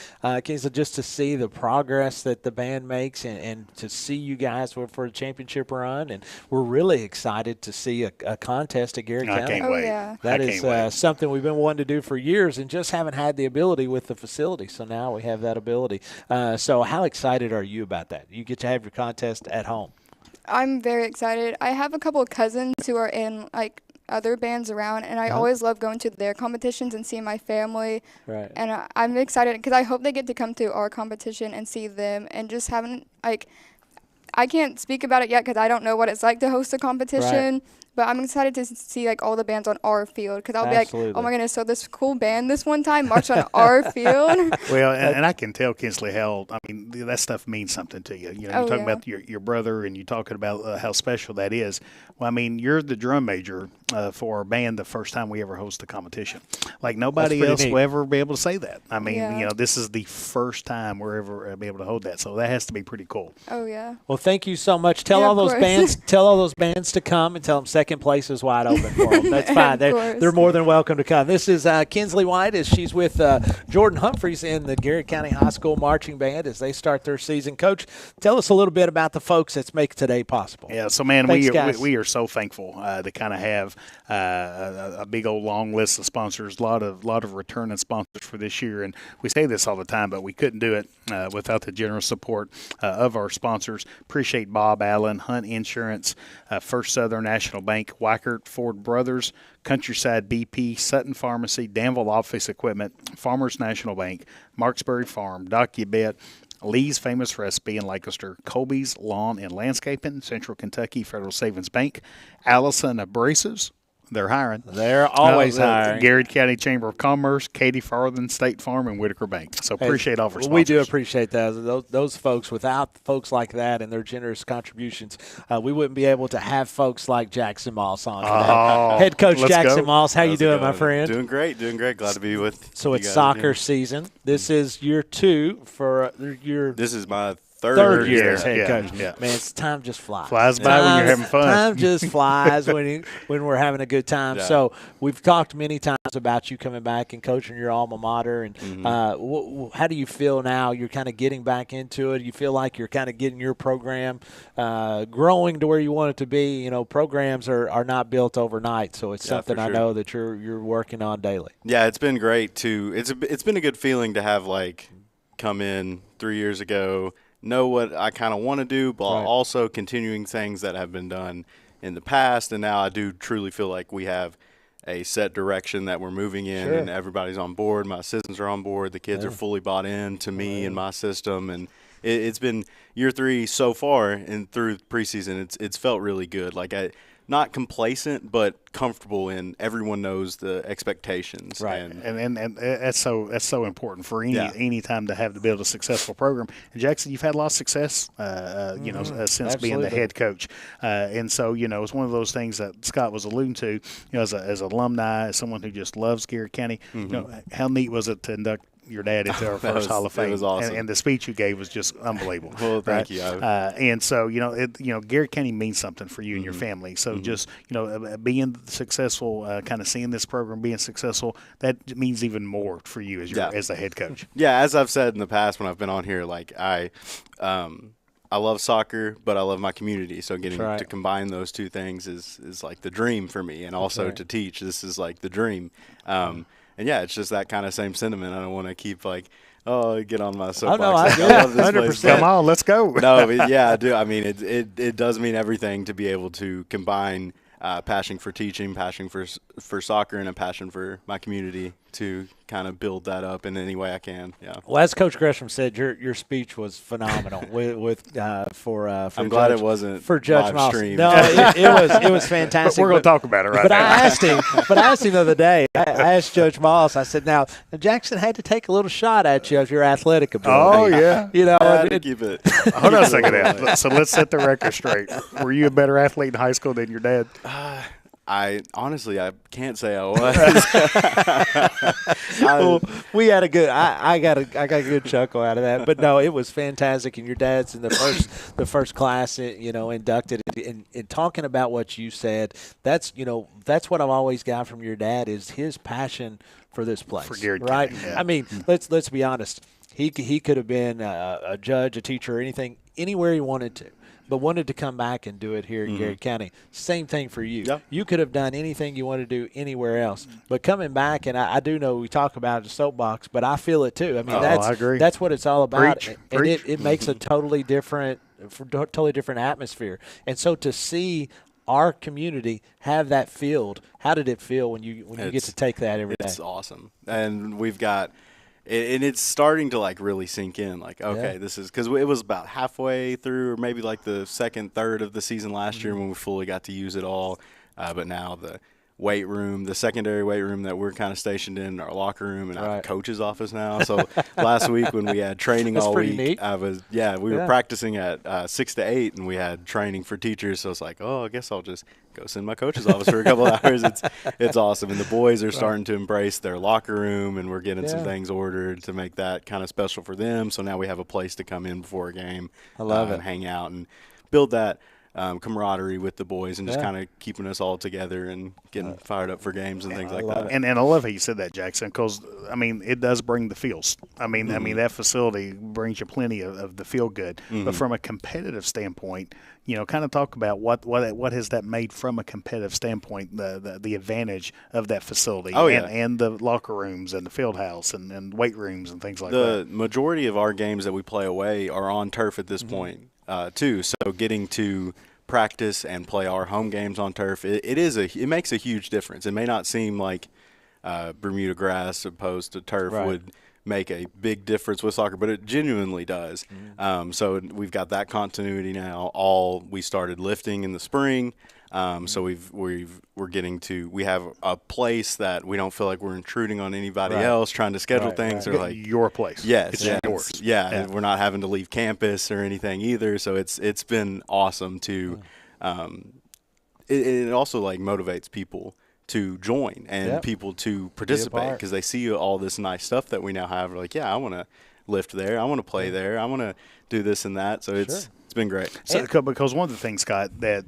Kingsley, just to see the progress that the band makes and to see you guys for a championship run. And we're really excited to see a contest at Garrett County. I can't wait. Yeah. That is something we've been wanting to do for years and just haven't had the ability with the facility. So now we have that ability. So how excited are you about that? You get to have your contest at home. I'm very excited. I have a couple of cousins who are in, like, other bands around, and I always love going to their competitions and seeing my family. Right. And I'm excited because I hope they get to come to our competition and see them, and just having, like, I can't speak about it yet because I don't know what it's like to host a competition. Right. But I'm excited to see, like, all the bands on our field because I'll be like, oh, my goodness, so this cool band this one time marched on our field. Well, and I can tell, Kinsley, how, I mean, that stuff means something to you. You know, you're talking about your brother and you're talking about how special that is. Well, I mean, you're the drum major for our band the first time we ever host a competition. Like, nobody else will ever be able to say that. I mean, you know, this is the first time we're ever be able to hold that. So that has to be pretty cool. Oh, yeah. Well, thank you so much. Tell all those bands to come and tell them second place is wide open for them. That's fine. They're more than welcome to come. This is Kinsley White as she's with Jordan Humphreys in the Garrett County High School Marching Band as they start their season. Coach, tell us a little bit about the folks that make today possible. Yeah, so, man, we are so thankful to kind of have a big old long list of sponsors, a lot of returning sponsors for this year. And we say this all the time, but we couldn't do it without the generous support of our sponsors. Appreciate Bob Allen, Hunt Insurance, First Southern National Bank, Bank, Weichert Ford Brothers, Countryside BP, Sutton Pharmacy, Danville Office Equipment, Farmers National Bank, Marksbury Farm, DocuBet, Lee's Famous Recipe in Lancaster, Colby's Lawn and Landscaping, Central Kentucky Federal Savings Bank, Allison Abrasives. They're hiring. They're always hiring. Garrett County Chamber of Commerce, Katie Farthing State Farm, and Whitaker Bank. So appreciate all of our sponsors. We do appreciate that. Those folks, without folks like that and their generous contributions, we wouldn't be able to have folks like Jackson Moss on today. Head coach Jackson Moss, how you doing, my friend? Doing great. Glad to be with So it's soccer season. This is year 2 for your. This is my third year as head coach. Yeah. Man, time just flies. Flies by when you're having fun. Time just flies when we're having a good time. Yeah. So we've talked many times about you coming back and coaching your alma mater. And how do you feel now? You're kind of getting back into it. You feel like you're kind of getting your program growing to where you want it to be. You know, programs are not built overnight, so it's something I know that you're working on daily. Yeah, it's been great to. It's been a good feeling to have come in 3 years ago. Know what I kind of want to do, but also continuing things that have been done in the past. And now I do truly feel like we have a set direction that we're moving in, and everybody's on board. My assistants are on board. The kids are fully bought in to me and my system. And it's been year 3 so far, and through preseason, it's felt really good. Not complacent, but comfortable in everyone knows the expectations. Right, and that's so important for any time to build a successful program. And Jackson, you've had a lot of success, since being the head coach. And so, it's one of those things that Scott was alluding to, as an alumni, as someone who just loves Garrett County. How neat was it to induct your dad into our first Hall of Fame? It was awesome. And the speech you gave was just unbelievable. Well, thank you. And so, Garrett County means something for you and your family. So just, being successful, kind of seeing this program being successful, that means even more for you as the head coach. Yeah, as I've said in the past when I've been on here, I love soccer, but I love my community. So getting to combine those two things is like the dream for me. And also to teach, this is like the dream. And it's just that kind of same sentiment. I don't want to keep get on my soapbox. Oh, no, I love this 100%. Place. Come on, let's go. No, I do. I mean, it does mean everything to be able to combine passion for teaching, passion for soccer, and a passion for my community to kind of build that up in any way I can. Yeah. Well, as Coach Gresham said, your speech was phenomenal. For I'm glad it wasn't for Judge live stream. No, it was fantastic. But we're going to talk about it right now. I asked him the other day. I asked Judge Moss. I said, "Now Jackson had to take a little shot at you of your athletic ability." Oh yeah. Keep it. Hold on a second. So let's set the record straight. Were you a better athlete in high school than your dad? I honestly can't say I was. Well, we had a good. I got a good chuckle out of that. But no, it was fantastic. And your dad's in the first class, inducted. And talking about what you said, that's what I've always got from your dad is his passion for this place, for Garrett right? County, yeah. I mean, let's be honest. He could have been a judge, a teacher, or anything, anywhere he wanted to. But wanted to come back and do it here in Garrett County. Same thing for you. Yep. You could have done anything you wanted to do anywhere else. But coming back, and I do know we talk about the soapbox, but I feel it too. I mean, I agree. That's what it's all about. Preach. It makes a totally different atmosphere. And so to see our community have that field, how did it feel when you get to take that every day? It's awesome. And we've got – and it's starting to really sink in. This is because it was about halfway through, or maybe the second third of the season last year when we fully got to use it all. But now the weight room, the secondary weight room that we're kind of stationed in, our locker room, and our coach's office now. So last week when we had training all week, neat. We were practicing at 6 to 8, and we had training for teachers. So it's I guess I'll just go sit in my coach's office for a couple of hours. It's awesome. And the boys are starting to embrace their locker room, and we're getting some things ordered to make that kind of special for them. So now we have a place to come in before a game. I love it. And hang out and build that camaraderie with the boys, and just kind of keeping us all together and getting fired up for games and things like that. And I love how you said that, Jackson, because it does bring the feels. I mean that facility brings you plenty of the feel good. But from a competitive standpoint, kind of talk about what has that made from a competitive standpoint, the advantage of that facility, and the locker rooms and the field house and weight rooms and things like that. The majority of our games that we play away are on turf at this point. Too. So getting to practice and play our home games on turf, it makes a huge difference. It may not seem like Bermuda grass opposed to turf would make a big difference with soccer, but it genuinely does. So we've got that continuity now. We started lifting in the spring. So we have a place that we don't feel like we're intruding on anybody else, trying to schedule things, or like your place. Yes, it's yours. Yeah, we're not having to leave campus or anything either. So it's been awesome to. It also like motivates people to join and people to participate because they see all this nice stuff that we now have. Like, yeah, I want to lift there, I want to play there, I want to do this and that. So it's been great. So, because one of the things, Scott, that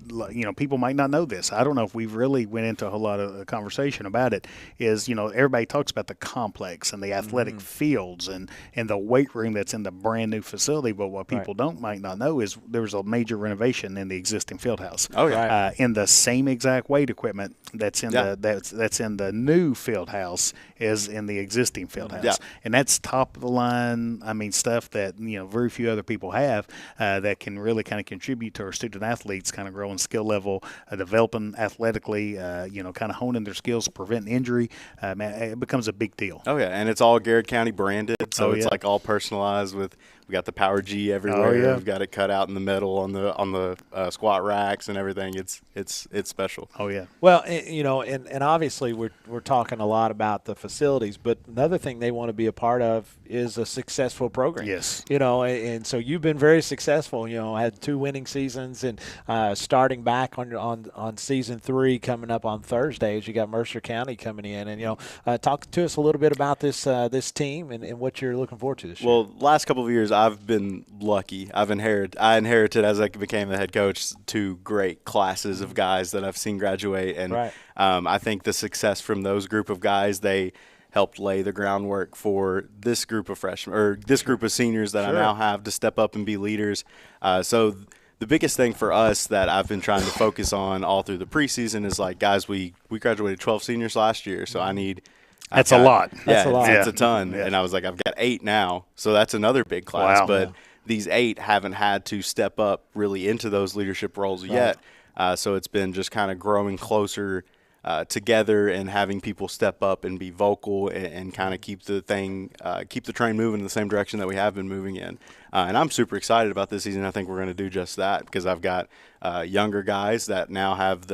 people might not know this. I don't know if we've really went into a whole lot of conversation about it. Is everybody talks about the complex and the athletic fields and the weight room that's in the brand new facility. But what people might not know is there was a major renovation in the existing field house. Oh yeah, in the same exact weight equipment that's in that's in the new field house is in the existing field house, and that's top of the line. I mean, stuff that very few other people have that can really kind of contribute to our student athletes kind of growing skill level, developing athletically, kind of honing their skills, preventing injury. Man, it becomes a big deal. Oh yeah, and it's all Garrett County branded, so it's like all personalized with. We got the Power G everywhere. Oh, yeah. We've got it cut out in the metal on the squat racks and everything. It's special. Oh yeah. Well, and obviously we're talking a lot about the facilities, but another thing they want to be a part of is a successful program. Yes. And so you've been very successful. Had 2 winning seasons, and starting back on season 3 coming up on Thursdays. You got Mercer County coming in, and talk to us a little bit about this team and what you're looking forward to this year. Well, last couple of years I've been lucky. I inherited as I became the head coach 2 great classes of guys that I've seen graduate, and I think the success from those group of guys, they helped lay the groundwork for this group of freshmen or this group of seniors that I now have to step up and be leaders. So the biggest thing for us that I've been trying to focus on all through the preseason is like, guys, we graduated 12 seniors last year, so I need. That's a lot. Yeah, it's a ton. Yeah. And I was like, I've got 8 now, so that's another big class. Wow. But these 8 haven't had to step up really into those leadership roles yet. So it's been just kind of growing closer together and having people step up and be vocal and kind of keep the train moving in the same direction that we have been moving in. And I'm super excited about this season. I think we're going to do just that because I've got younger guys that now have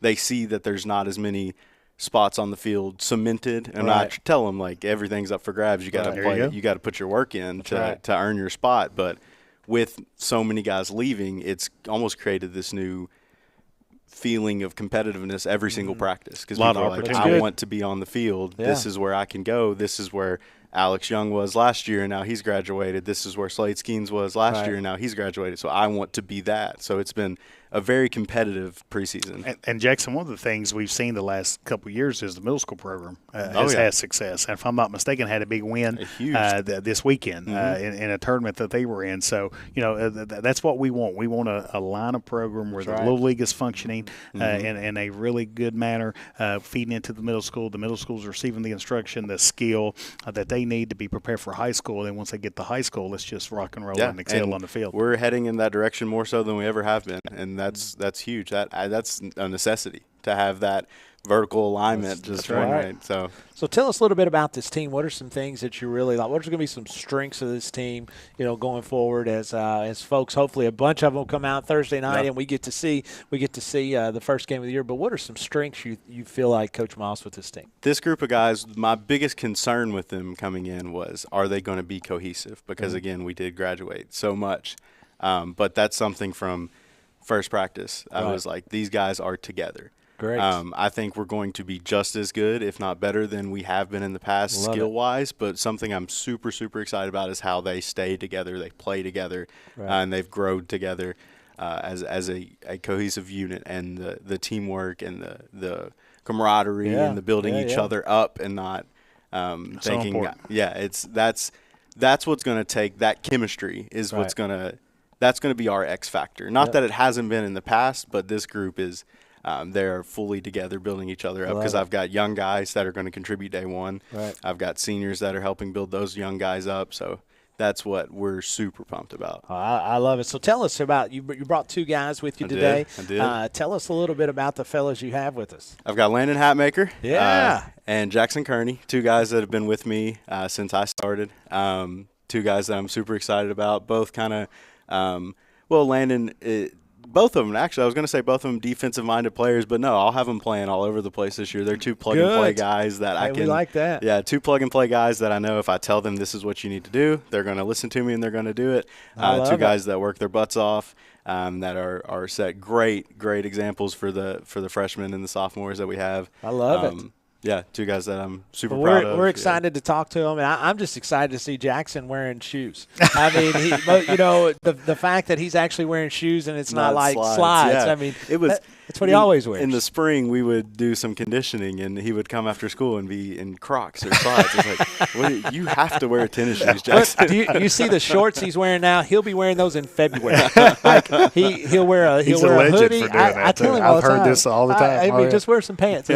they see that there's not as many spots on the field cemented, and I tell them like everything's up for grabs. You got to play. You got to put your work in to earn your spot. But with so many guys leaving, it's almost created this new feeling of competitiveness every single practice because people are like, I want to be on the field. Yeah. This is where I can go. This is where Alex Young was last year, and now he's graduated. This is where Slade Skeens was last year, and now he's graduated. So I want to be that. So it's been a very competitive preseason. And Jackson, one of the things we've seen the last couple of years is the middle school program has had success. And if I'm not mistaken, had a big win this weekend in a tournament that they were in. So, that's what we want. We want a line of program where the Little League is functioning in a really good manner, feeding into the middle school. The middle school is receiving the instruction, the skill that they need to be prepared for high school. And once they get to high school, let's just rock and roll and excel on the field. We're heading in that direction more so than we ever have been. And that's huge. That's a necessity to have that vertical alignment just right. So tell us a little bit about this team. What are some things that you really like? What are going to be some strengths of this team, going forward as folks? Hopefully, a bunch of them come out Thursday night and we get to see the first game of the year. But what are some strengths you feel like, Coach Moss, with this team? This group of guys, my biggest concern with them coming in was, are they going to be cohesive? Because again, we did graduate so much, but that's something from first practice. I was like, these guys are together. Great. I think we're going to be just as good, if not better, than we have been in the past skill-wise. But something I'm super, super excited about is how they stay together, they play together, and they've grown together as a cohesive unit. And the teamwork and the camaraderie and the building each other up and not thinking. That's what's going to take. That chemistry is what's going to. That's going to be our X factor. Not that it hasn't been in the past, but this group is they're fully together building each other up because I've got young guys that are going to contribute day one. I've got seniors that are helping build those young guys up. So that's what we're super pumped about. I love it. So tell us about you brought 2 guys with you today. I did. Tell us a little bit about the fellas you have with us. I've got Landon Hatmaker. Yeah. And Jackson Kearney, 2 guys that have been with me since I started. 2 guys that I'm super excited about. Both kind of, Landon, both of them, actually, I was going to say both of them defensive-minded players, but no, I'll have them playing all over the place this year. They're 2 plug-and-play guys that I can – we like that. Yeah, 2 plug-and-play guys that I know if I tell them this is what you need to do, they're going to listen to me and they're going to do it. 2 guys that work their butts off, that are set great examples for the freshmen and the sophomores that we have. I love it. Yeah, 2 guys that I'm super proud of. We're excited to talk to them, and I'm just excited to see Jackson wearing shoes. I mean, the fact that he's actually wearing shoes and it's not like slides. Yeah. I mean, that's what he always wears. In the spring, we would do some conditioning, and he would come after school and be in Crocs or slides. It's like, you have to wear tennis shoes, Jackson. Do you see the shorts he's wearing now? He'll be wearing those in February. Like he'll wear a hoodie. I tell him all the time. I've heard this all the time. I mean, just wear some pants.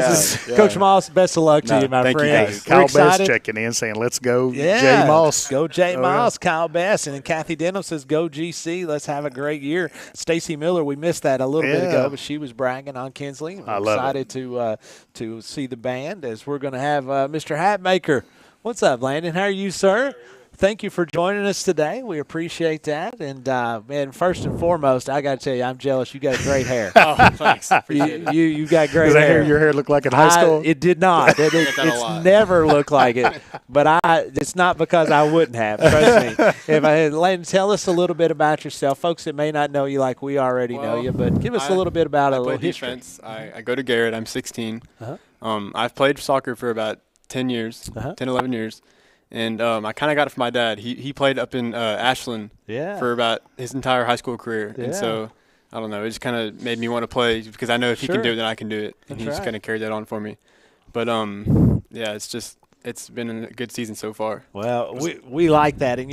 Coach Moss, best of luck to you, my friend. Hey, Kyle Best checking in saying, let's go J Moss. Go J Moss, Kyle Best. And then Kathy Denham says, go GC. Let's have a great year. Stacy Miller, we missed that a little bit ago, but she was bragging on Kinsley. I'm excited to see the band as we're going to have Mr. Hatmaker. What's up, Landon? How are you, sir? Thank you for joining us today. We appreciate that. And, man, first and foremost, I got to tell you, I'm jealous. You got great hair. Oh, thanks. Appreciate it. You got great Does that hair. your hair look like in high school? It did not. It's never looked like it. But it's not because I wouldn't have. Trust me. If I had, Landon, tell us a little bit about yourself. Folks that may not know you like we already know you, but give us a little bit about a little history. Defense. I go to Garrett. I'm 16. I've played soccer for about 10 years, 10, 11 years. And I kind of got it from my dad. He played up in Ashland for about his entire high school career. And so, I don't know, it just kind of made me want to play because I know if he can do it, then I can do it. And he just kind of carried that on for me. But, it's been a good season so far. Well, we like that, and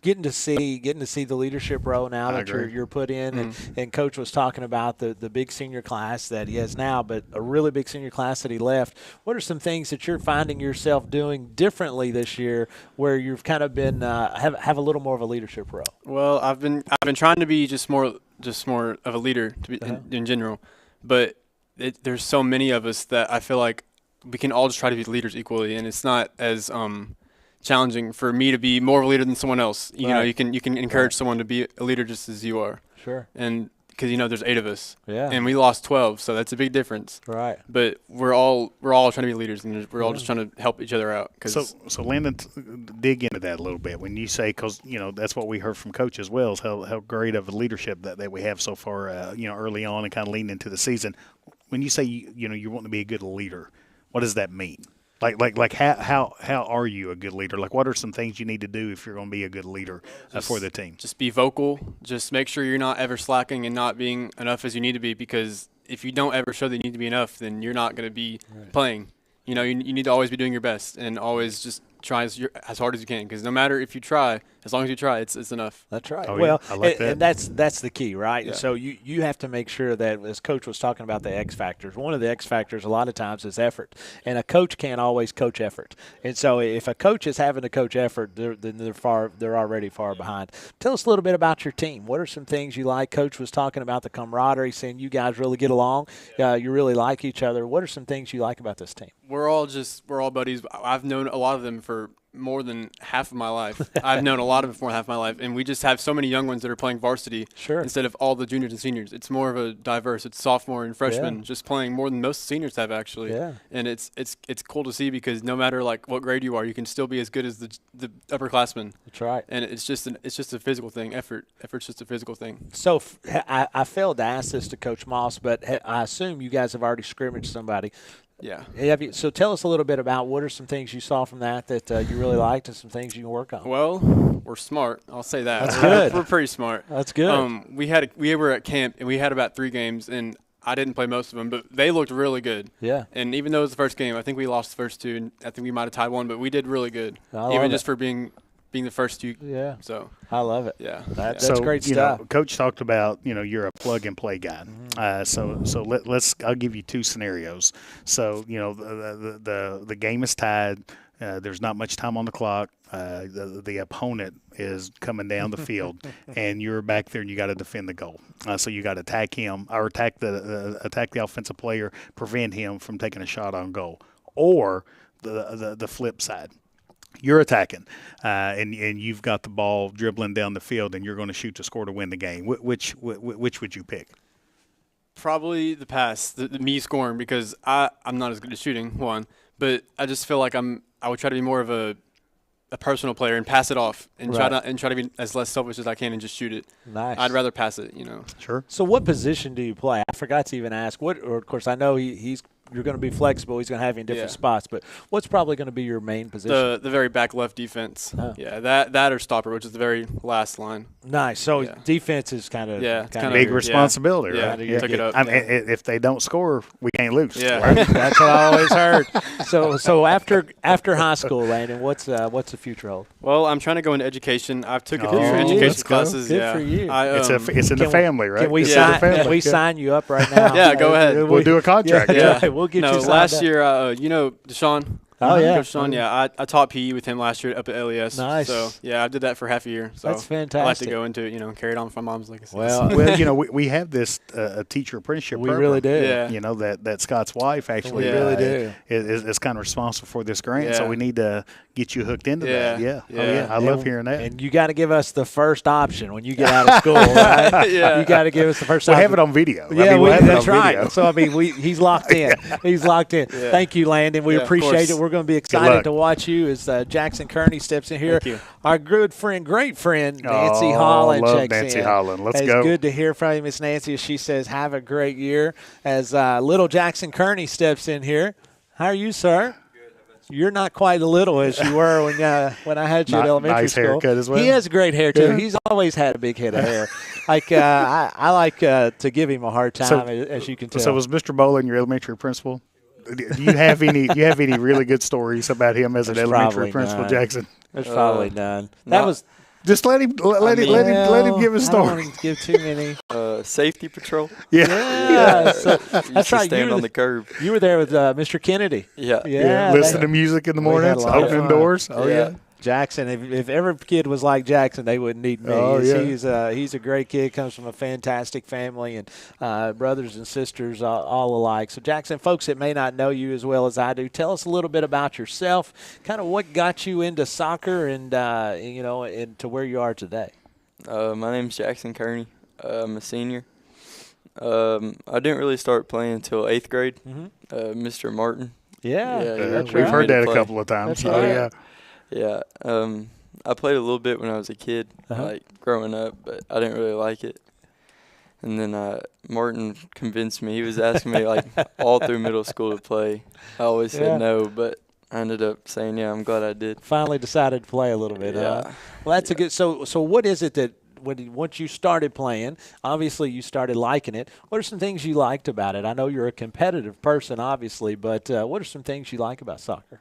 getting to see the leadership role now that you're put in, and Coach was talking about the big senior class that he has now, but a really big senior class that he left. What are some things that you're finding yourself doing differently this year, where you've kind of been have a little more of a leadership role? Well, I've been trying to be just more of a leader to be in general, but there's so many of us that I feel like we can all just try to be leaders equally, and it's not as challenging for me to be more of a leader than someone else. You know, you can encourage someone to be a leader just as you are. Sure. And because there's 8 of us. Yeah. And we lost 12, so that's a big difference. Right. But we're all trying to be leaders, and we're all just trying to help each other out. So Landon, dig into that a little bit when you say, because that's what we heard from Coach as well, is how great of a leadership that we have so far. Early on and kind of leading into the season. When you say you want to be a good leader, what does that mean? Like how are you a good leader? Like, what are some things you need to do if you're going to be a good leader for the team? Just be vocal. Just make sure you're not ever slacking and not being enough as you need to be, because if you don't ever show that you need to be enough, then you're not going to be playing. You need to always be doing your best and always just try as hard as you can, because no matter if you try, as long as you try, it's enough. That's right. Oh, well, I like that. And that's the key, right? Yeah. So you have to make sure that, as Coach was talking about the X factors, one of the X factors a lot of times is effort, and a coach can't always coach effort. And so if a coach is having to coach effort, they're already far behind. Tell us a little bit about your team. What are some things you like? Coach was talking about the camaraderie, saying you guys really get along. You really like each other. What are some things you like about this team? We're all buddies. I've known a lot of them for more than half of my life. I've known a lot of them for half of my life, and we just have so many young ones that are playing varsity instead of all the juniors and seniors. It's more of a diverse. It's sophomore and freshman just playing more than most seniors have, actually. Yeah. And it's cool to see, because no matter like what grade you are, you can still be as good as the upperclassmen. That's right. And it's just a physical thing. Effort's just a physical thing. So I failed to ask this to Coach Moss, but I assume you guys have already scrimmaged somebody. Yeah. So tell us a little bit about what are some things you saw from that you really liked, and some things you can work on. Well, we're smart. I'll say that. That's good. We're pretty smart. That's good. We were at camp, and we had about 3 games, and I didn't play most of them, but they looked really good. Yeah. And even though it was the first game, I think we lost the first 2, and I think we might have tied 1, but we did really good. Even just for being the first 2. Yeah. So I love it. Yeah. That's great stuff. Coach talked about, you're a plug and play guy. I'll give you 2 scenarios. So, the game is tied. There's not much time on the clock. The opponent is coming down the field, and you're back there, and you got to defend the goal. So you got to attack him or attack the offensive player, prevent him from taking a shot on goal, or the flip side. You're attacking, and you've got the ball dribbling down the field, and you're going to shoot to score to win the game. Which would you pick? Probably the pass, the me scoring, because I'm not as good at shooting, one, but I just feel like I would try to be more of a personal player and pass it off and try to be as less selfish as I can and just shoot it. Nice. I'd rather pass it, Sure. So what position do you play? I forgot to even ask. Of course, I know you're going to be flexible. He's going to have you in different spots, but what's probably going to be your main position? The very back left defense. Yeah, that or stopper, which is the very last line. Nice. So defense is kind of big responsibility, right? Yeah, took it up. I mean, if they don't score, we can't lose. Yeah, right? That's what I always heard. So after high school, Landon, what's the future hold? Well, I'm trying to go into education. I've took a few education classes. Good for you. It's in the family, right? Can we sign you up right now? Yeah, go ahead. We'll do a contract. Yeah. We'll get you signed last up. year, Deshaun. Oh, yeah. Coach Deshaun, I taught PE with him last year up at LES. Nice. So, I did that for half a year. So that's fantastic. I like to go into it, and carry it on with my mom's legacy. Well, we have this teacher apprenticeship program. We really do. Yeah. That Scott's wife actually really do. is kind of responsible for this grant. So we need to get you hooked into that. Yeah. Yeah. Oh, yeah. I love hearing that. And you got to give us the first option when you get out of school, right? Yeah. You got to give us the first We'll option. have it on video. Yeah, that's right. Video. So, he's locked in. He's locked in. Yeah. Thank you, Landon. We appreciate it. We're going to be excited to watch you as Jackson Kearney steps in here. Thank you. Our good friend, great friend, Nancy Holland checks Nancy in. Holland. Let's it's go. It's good to hear from you, Miss Nancy, as she says, have a great year. As little Jackson Kearney steps in here. How are you, sir? You're not quite as little as you were when I had you at elementary nice school. Haircut as well. He has a great hair, too. Yeah. He's always had a big head of hair. I like to give him a hard time, as you can tell. So was Mr. Bolin your elementary principal? Do you have any really good stories about him as an elementary principal, none. Jackson? There's probably none. That was just let him give a story. I don't want to give too many. Safety patrol. Yeah. So, that's right. Stand on the curb. You were there with Mr. Kennedy. Yeah. Listen to music in the mornings, opening doors. Oh yeah. Jackson, if every kid was like Jackson, they wouldn't need me. Oh, yeah. He's a great kid, comes from a fantastic family, and brothers and sisters all alike. So, Jackson, folks that may not know you as well as I do, tell us a little bit about yourself, kind of what got you into soccer and to where you are today. My name's Jackson Kearney. I'm a senior. I didn't really start playing until 8th grade. Mr. Martin. Yeah, we've heard that a couple of times. That's right. Yeah. Yeah, I played a little bit when I was a kid, like growing up, but I didn't really like it. And then Martin convinced me. He was asking me like all through middle school to play. I always said no, but I ended up saying, I'm glad I did. Finally decided to play a little bit. Yeah. Well, that's a good. So what is it that once you started playing, obviously you started liking it. What are some things you liked about it? I know you're a competitive person, obviously, but what are some things you like about soccer?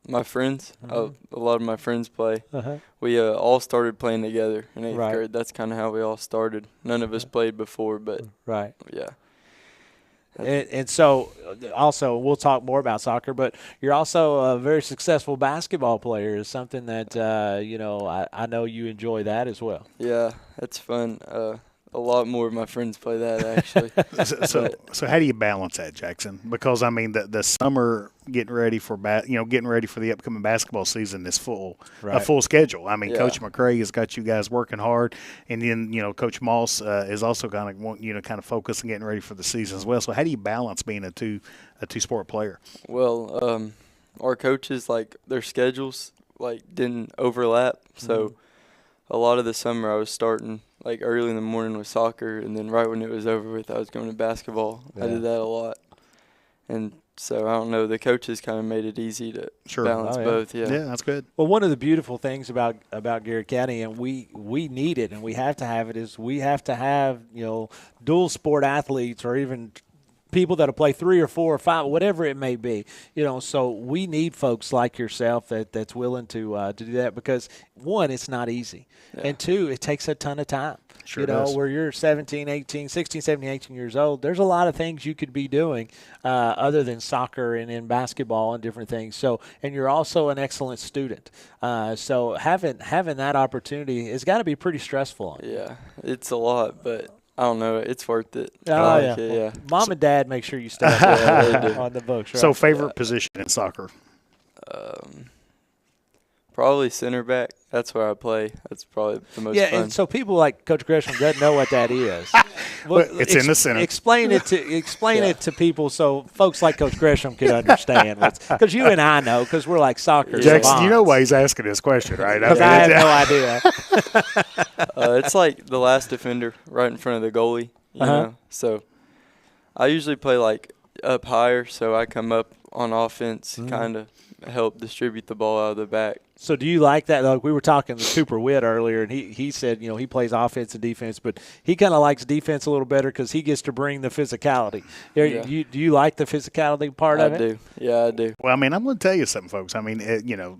My friends, a lot of my friends play. We all started playing together in 8th grade. That's kind of how we all started. None of us played before, but yeah. And so, also, we'll talk more about soccer, but you're also a very successful basketball player. Is something that I know you enjoy that as well. Yeah, that's fun. A lot more of my friends play that, actually. So how do you balance that, Jackson? Because the summer getting ready for the upcoming basketball season is a full schedule. Coach McCray has got you guys working hard, and then Coach Moss is also going to want you to kind of focus on getting ready for the season as well. So how do you balance being a two sport player? Well, our coaches, like, their schedules didn't overlap, so a lot of the summer I was starting like early in the morning with soccer, and then right when it was over with, I was going to basketball. I did that a lot. And so, I don't know, the coaches kind of made it easy to balance both. Yeah, that's good. Well, one of the beautiful things about Garrett County, and we need it, and we have to have it, is we have to have, dual sport athletes, or even people that'll play 3 or 4 or 5, whatever it may be. So we need folks like yourself that's willing to do that because, one, it's not easy. Yeah. And 2, it takes a ton of time. Sure does. Where you're 16, 17, 18 years old, there's a lot of things you could be doing other than soccer and in basketball and different things. So, and you're also an excellent student. So having that opportunity has got to be pretty stressful. Yeah, it's a lot, but I don't know. It's worth it. Oh, yeah. Mom and Dad make sure you stay on the books. Right? So favorite position in soccer? Probably center back. That's where I play. That's probably the most fun. And so people like Coach Gresham doesn't know what that is. Well, it's in the center. Explain it to people so folks like Coach Gresham can understand. Because you and I know, because we're like soccer. Jackson, you know why he's asking this question, right? Because I have no idea. It's like the last defender right in front of the goalie. You know? So I usually play like up higher, so I come up on offense, kind of help distribute the ball out of the back. So do you like that? Like we were talking to Cooper Witt earlier, and he said, he plays offense and defense, but he kind of likes defense a little better because he gets to bring the physicality. Yeah. Do you like the physicality part of it? I do. Yeah, I do. Well, I'm going to tell you something, folks.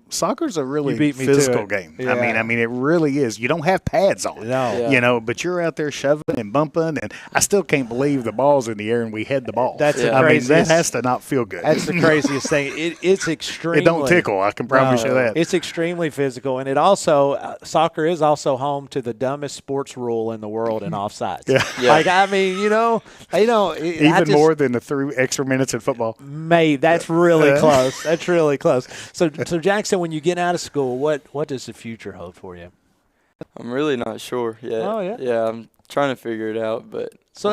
Soccer's a really physical game. Yeah. It really is. You don't have pads on. No. Yeah. But you're out there shoving and bumping, and I still can't believe the ball's in the air and we head the ball. That's the craziest. That has to not feel good. That's the craziest thing. It's extremely. It don't tickle. I can promise you that. It's extremely physical, and it also soccer is also home to the dumbest sports rule in the world in offsides. Yeah. Even more than the 3 extra minutes in football. That's really close. That's really close. So Jackson, when you get out of school, what does the future hold for you? I'm really not sure yet. Oh yeah. Yeah, I'm trying to figure it out, but. So,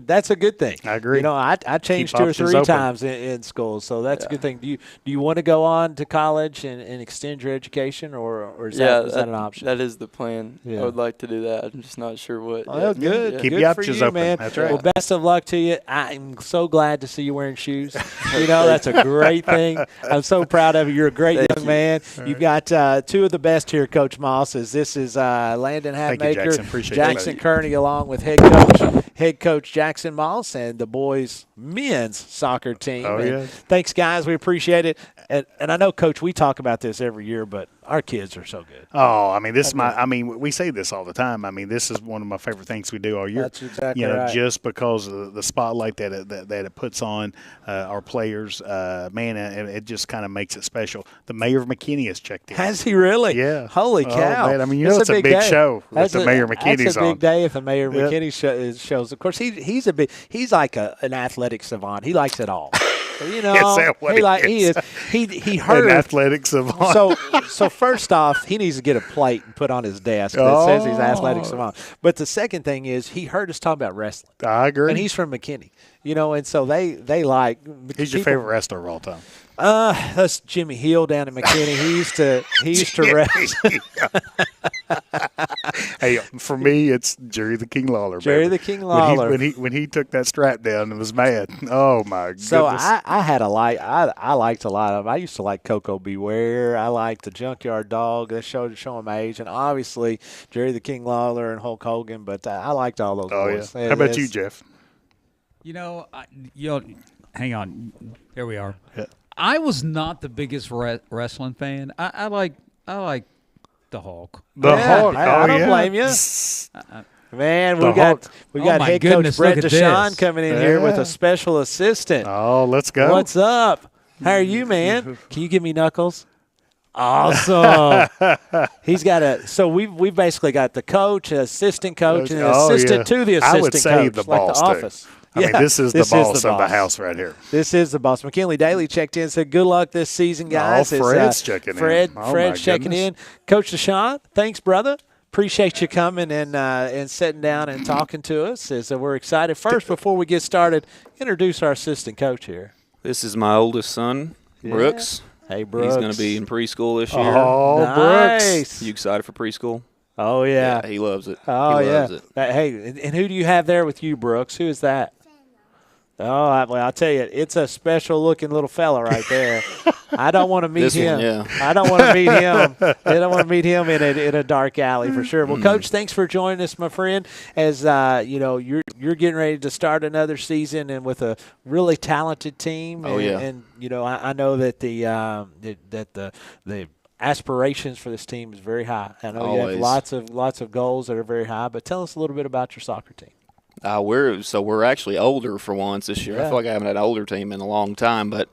that's a good thing. I agree. I changed 2 or 3 times in school, so that's a good thing. Do you want to go on to college and extend your education, or is that an option? That is the plan. Yeah. I would like to do that. I'm just not sure what. Oh, good. Yeah. Keep good your options for you, open. Man. That's right. Well, best of luck to you. I'm so glad to see you wearing shoes. That's a great thing. I'm so proud of you. You're a great young man. You've got 2 of the best here, Coach Moss. This is Landon Hatmaker, Jackson Kearney, along with head coach Jackson Moss and the boys' men's soccer team. Oh, yeah. Thanks, guys. We appreciate it. And I know, Coach, we talk about this every year, but our kids are so good. Oh, we say this all the time. this is one of my favorite things we do all year. That's exactly right. Just because of the spotlight that it puts on our players, it just kind of makes it special. The mayor of McKinney has checked in. Has he really? Yeah. Holy cow. Man. It's a big show with the mayor of McKinney's on. That's a big day if the mayor of McKinney shows. Of course, he's like an athletic savant. He likes it all. He heard an athletic savant. So first off, he needs to get a plate and put on his desk that says he's athletic savant. But the second thing is he heard us talk about wrestling. I agree. And he's from McKinney, and so they like. Who's your favorite wrestler of all time? That's Jimmy Hill down in McKinney. He used to wrestle. Hey, for me, it's Jerry the King Lawler. Jerry the King Lawler. When he took that strap down and was mad. Oh my goodness. So I liked a lot of them. I used to like Coco Beware. I liked the Junkyard Dog. That showed my age, and obviously Jerry the King Lawler and Hulk Hogan. But I liked all those boys. Yeah. How about you, Jeff? Hang on. Here we are. Yeah. I was not the biggest wrestling fan. I like the Hulk. Hulk. I don't blame you. Man, we got head coach Brett Deshawn coming in here with a special assistant. Oh, let's go. What's up? How are you, man? Can you give me knuckles? Awesome. He's got so we've basically got the coach, an assistant coach, and an assistant to the assistant I would say coach, the boss, like the office. This is the boss of the house right here. This is the boss. McKinley Daly checked in, said good luck this season, guys. Fred's checking in. Fred's checking in. Coach Deshawn, thanks, brother. Appreciate you coming and sitting down and talking to us. We're excited. First, before we get started, introduce our assistant coach here. This is my oldest son, Brooks. Hey, Brooks. He's going to be in preschool this year. Oh, nice. Brooks. You excited for preschool? Oh, yeah. He loves it. Oh, he loves it. Hey, and who do you have there with you, Brooks? Who is that? Oh, well, I'll tell you, it's a special-looking little fella right there. I don't want to meet him. I don't want to meet him. I don't want to meet him in a dark alley for sure. Well, Coach, thanks for joining us, my friend. As you're getting ready to start another season and with a really talented team. And I know that the aspirations for this team is very high. I know you have lots of goals that are very high. But tell us a little bit about your soccer team. We're actually older for once this year. I feel like I haven't had an older team in a long time, but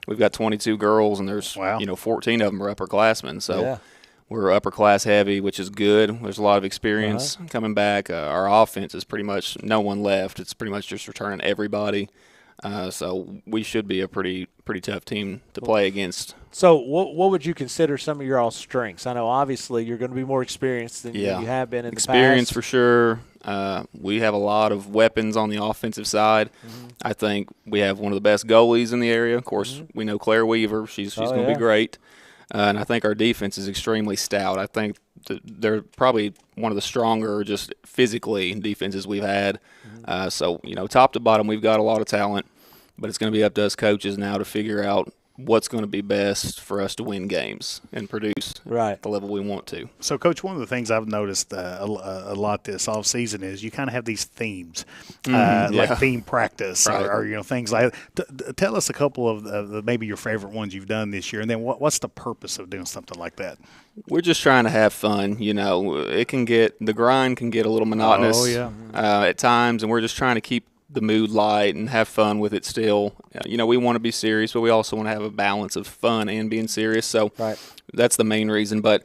we've got 22 girls, and there's 14 of them are upperclassmen. So we're upper class heavy, which is good. There's a lot of experience coming back. Our offense is pretty much no one left. It's pretty much just returning everybody. So we should be a pretty tough team to play against. So what would you consider some of your all strengths? I know obviously you're going to be more experienced than you have been in the past. Experience for sure. We have a lot of weapons on the offensive side. I think we have one of the best goalies in the area. Of course, we know Claire Weaver. She's going to be great. And I think our defense is extremely stout. I think they're probably one of the stronger, just physically, defenses we've had. So, top to bottom, we've got a lot of talent. But it's going to be up to us coaches now to figure out what's going to be best for us to win games and produce at the level we want to. So, Coach, one of the things I've noticed a lot this offseason is you kind of have these themes, like theme practice or things like that. Tell us a couple of maybe your favorite ones you've done this year, and then what's the purpose of doing something like that? We're just trying to have fun. The grind can get a little monotonous at times, and we're just trying to keep the mood light and have fun with it still. We want to be serious, but we also want to have a balance of fun and being serious. So that's the main reason. But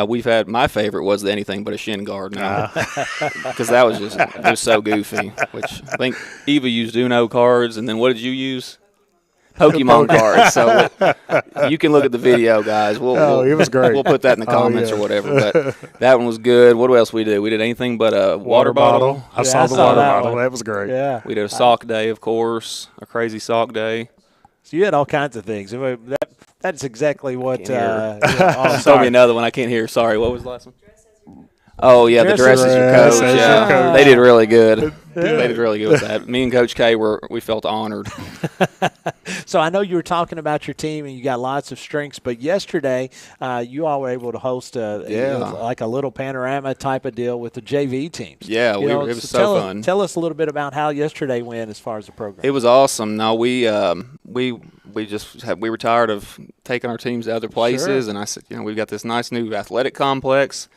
we've had, my favorite was the anything but a shin guard because that was just so goofy, which I think Eva used Uno cards. And then what did you use? Pokemon cards. So you can look at the video, guys. It was great. We'll put that in the comments or whatever. But that one was good. What else we did? We did anything but a water bottle. I saw the water bottle. That was great. Yeah. We did a sock day, of course, a crazy sock day. So you had all kinds of things. That's exactly what. Told me another one. I can't hear. Sorry. What was the last one? Oh, yeah, the dress is your coach. Yeah. They did really good. They did really good with that. Me and Coach K, we felt honored. So I know you were talking about your team and you got lots of strengths, but yesterday you all were able to host like a little panorama type of deal with the JV teams. Yeah, it was so fun. Tell us a little bit about how yesterday went as far as the program. It was awesome. No, we were tired of taking our teams to other places, and I said, we've got this nice new athletic complex.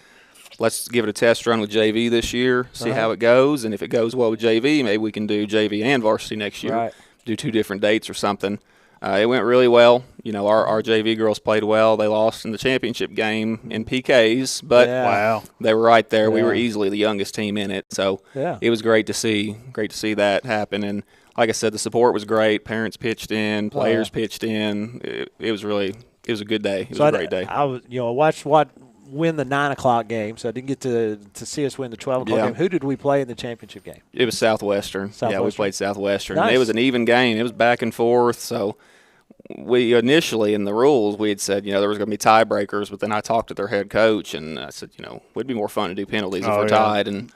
Let's give it a test run with JV this year, see how it goes. And if it goes well with JV, maybe we can do JV and varsity next year, do 2 different dates or something. It went really well. Our JV girls played well. They lost in the championship game in PKs, but they were right there. We were easily the youngest team in it. So it was great to see that happen. And like I said, the support was great. Parents pitched in, players pitched in. It was a good day. It was a great day. I watched win the 9 o'clock game, so I didn't get to see us win the 12 o'clock game. Who did we play in the championship game? It was Southwestern. Yeah, we played Southwestern. Nice. And it was an even game. It was back and forth. So we initially in the rules we had said, there was going to be tiebreakers, but then I talked to their head coach and I said, it'd be more fun to do penalties if we're tied. And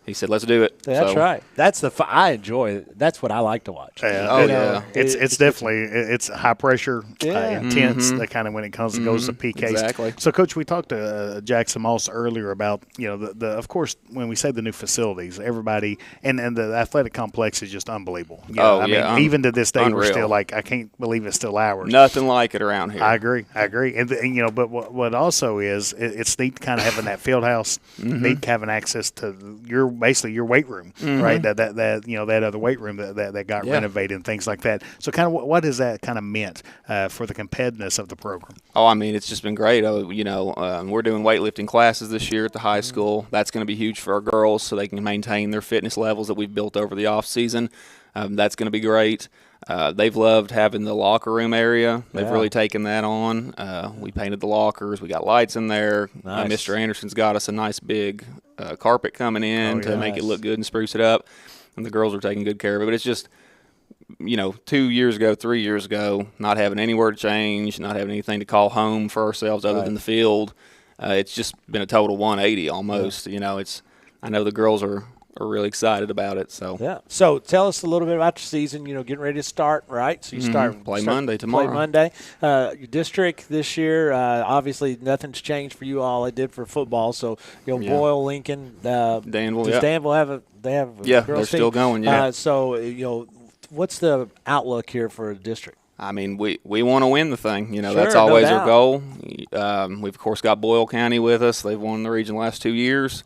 he said, let's do it. That's right. That's I enjoy it. That's what I like to watch. It's definitely it's high pressure, intense. That kind of when it goes to PKs. Exactly. So, Coach, we talked to Jackson Moss earlier about the of course when we say the new facilities, everybody and the athletic complex is just unbelievable. Even to this day, we're still like I can't believe it's still ours. Nothing like it around here. I agree. And but what also is it's neat kind of having that field house, neat having access to your weight room, right? That other weight room that got renovated and things like that. So kind of what has that kind of meant for the competitiveness of the program? Oh, I mean, it's just been great. We're doing weightlifting classes this year at the high school. That's going to be huge for our girls so they can maintain their fitness levels that we've built over the off season. That's going to be great. They've loved having the locker room area. They've really taken that on. We painted the lockers. We got lights in there. Nice. Mr. Anderson's got us a nice big carpet coming in to make it look good and spruce it up. And the girls are taking good care of it. But it's just, 2 years ago, 3 years ago, not having anywhere to change, not having anything to call home for ourselves other than the field. It's just been a total 180 almost. I know the girls are really excited about it. So yeah. So tell us a little bit about your season. Getting ready to start, right? So you play Monday tomorrow. Play Monday. Your district this year, obviously nothing's changed for you all. It did for football. So Boyle, Lincoln, Danville. Does Danville have a? They have. Yeah, they're still going. Yeah. So what's the outlook here for the district? I mean, we want to win the thing. Sure, that's always no our goal. We've, of course, got Boyle County with us. They've won the region the last 2 years.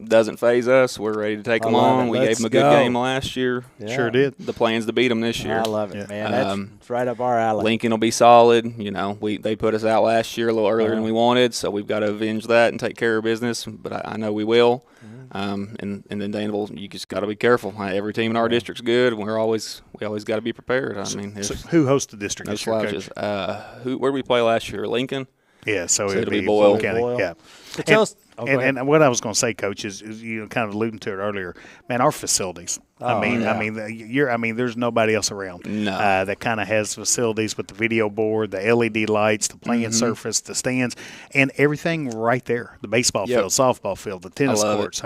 Doesn't phase us. We're ready to take them on. We gave them a good game last year. Yeah. Sure did. The plan's to beat them this year. I love it, man. That's right up our alley. Lincoln will be solid. They put us out last year a little earlier than we wanted, so we've got to avenge that and take care of business. But I know we will. And then Danville, you just got to be careful. Every team in our district's good. We always got to be prepared. So who hosts the district this year, Coach? Where did we play last year? Lincoln. Yeah, so it'll be Boyle County. Yeah. So tell us. And what I was going to say, Coach, is kind of alluding to it earlier. Man, our facilities. There's nobody else around that kind of has facilities with the video board, the LED lights, the playing surface, the stands, and everything right there. The baseball field, softball field, the tennis courts.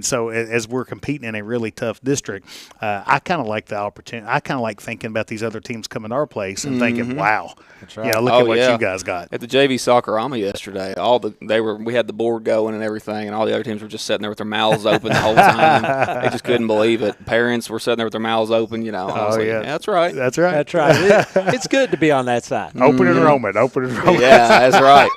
So as we're competing in a really tough district, I kind of like the opportunity. I kind of like thinking about these other teams coming to our place and thinking, wow, that's right. Look at what you guys got at the JV Soccer-Ama yesterday. We had the board going and everything, and all the other teams were just sitting there with their mouths open the whole time. They just couldn't believe it. Parents were sitting there with their mouths open. That's right. That's right. That's right. It's good to be on that side. Open enrollment. Yeah, that's right.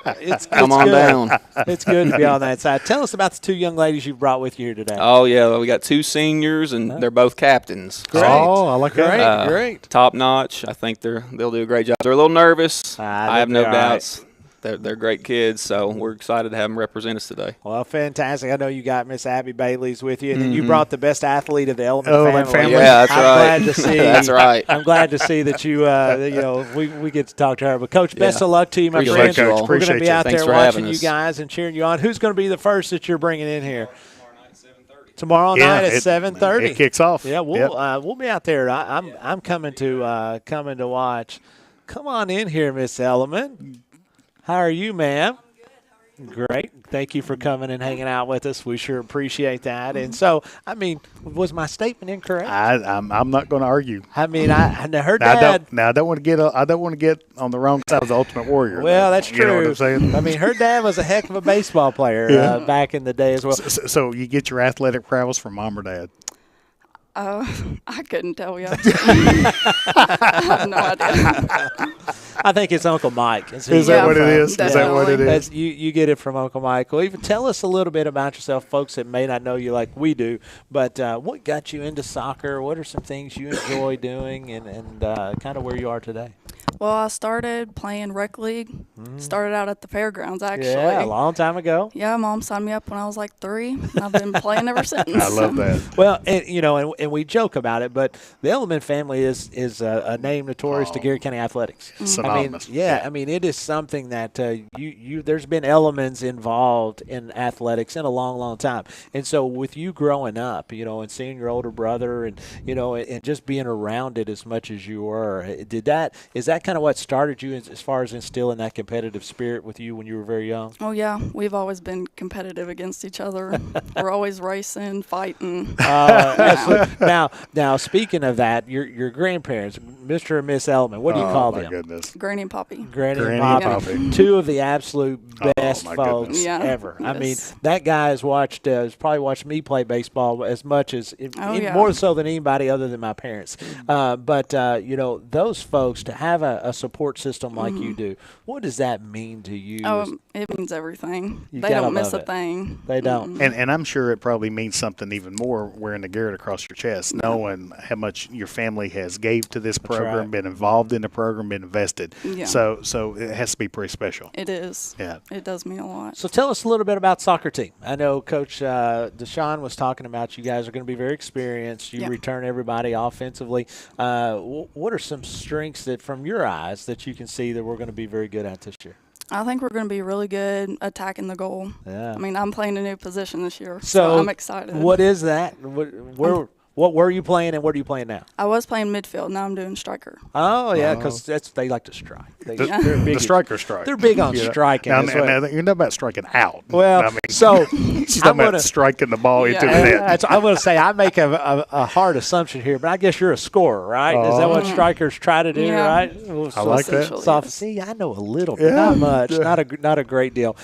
Come on down. It's good to be on that side. Tell us about the two young ladies you brought with you here today. Oh yeah, we got two seniors, and they're both captains. Great. Oh, I like that. Great. Top notch. I think they'll do a great job. They're a little nervous. I have no doubts. They're great kids, so we're excited to have them represent us today. Well, fantastic. I know you got Miss Abby Bailey's with you, and then you brought the best athlete of the Element family. Yeah, that's right. I'm glad to see. That's right. I'm glad to see that you, we get to talk to her. But, Coach, best of luck to you, my friend. We're going to be out Thanks there watching you guys and cheering you on. Who's going to be the first that you're bringing in here? Tomorrow night at 7:30. It kicks off. Yeah, we'll be out there. I'm coming to watch. Come on in here, Miss Element. How are you, ma'am? Great. Thank you for coming and hanging out with us. We sure appreciate that. And so, was my statement incorrect? I'm not going to argue. Her dad. I don't want to get on the wrong side of the Ultimate Warrior. Well, that's true. You know what I'm saying? Her dad was a heck of a baseball player back in the day as well. So you get your athletic prowess from mom or dad? I couldn't tell you. I have no idea. I think it's Uncle Mike. Is that what it is? Definitely. Is that what it is? You get it from Uncle Mike. Well, even tell us a little bit about yourself, folks that may not know you like we do. But what got you into soccer? What are some things you enjoy doing, and kind of where you are today? Well, I started playing rec league. Started out at the fairgrounds, actually. Yeah, a long time ago. Yeah, Mom signed me up when I was like 3. I've been playing ever since. I love that. Well, and we joke about it, but the Element family is a name notorious to Gary County athletics. Synonymous. It is something that there's been elements involved in athletics in a long, long time. And so with you growing up, and seeing your older brother and just being around it as much as you were, is that kind of what started you as far as instilling that competitive spirit with you when you were very young? Oh, yeah. We've always been competitive against each other. We're always racing, fighting. Now, speaking of that, your grandparents, Mr. and Miss Element, what do you call them? Goodness. Granny and Poppy. Granny and Poppy. Two of the absolute best folks ever. Yes. That guy has probably watched me play baseball as much as, more so than anybody other than my parents. But those folks, to have a support system like you do, what does that mean to you? It means everything. They don't miss a thing. They don't. And I'm sure it probably means something even more wearing the Garrett across your chest, knowing how much your family has gave to this program, been involved in the program, been invested. Yeah. So it has to be pretty special. It is. Yeah. It does mean a lot. So tell us a little bit about soccer team. I know Coach Deshaun was talking about you guys are going to be very experienced. You return everybody offensively. What are some strengths that, from your eyes, that you can see that we're going to be very good at this year? I think we're going to be really good attacking the goal. Yeah. I'm playing a new position this year, so I'm excited. What is that? What What were you playing and what are you playing now? I was playing midfield. Now I'm doing striker. Oh, yeah, because they like to strike. They're big. The striker strike. They're big on striking. Now, you know about striking out. Well, I mean, so she's talking about striking the ball into the net. I'm going to say I make a hard assumption here, but I guess you're a scorer, right? Is that what strikers try to do, right? I like that. See, I know a little bit, not much, not a great deal.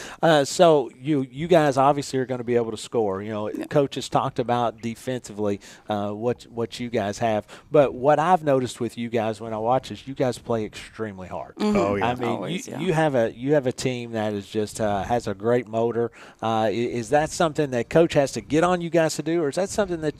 So you guys obviously are going to be able to score. You know, Coach has talked about defensively what you guys have, but what I've noticed with you guys when I watch is you guys play extremely hard. Mm-hmm. Oh yeah, I mean, always, you have a team that is just has a great motor. Is that something that Coach has to get on you guys to do, or is that something that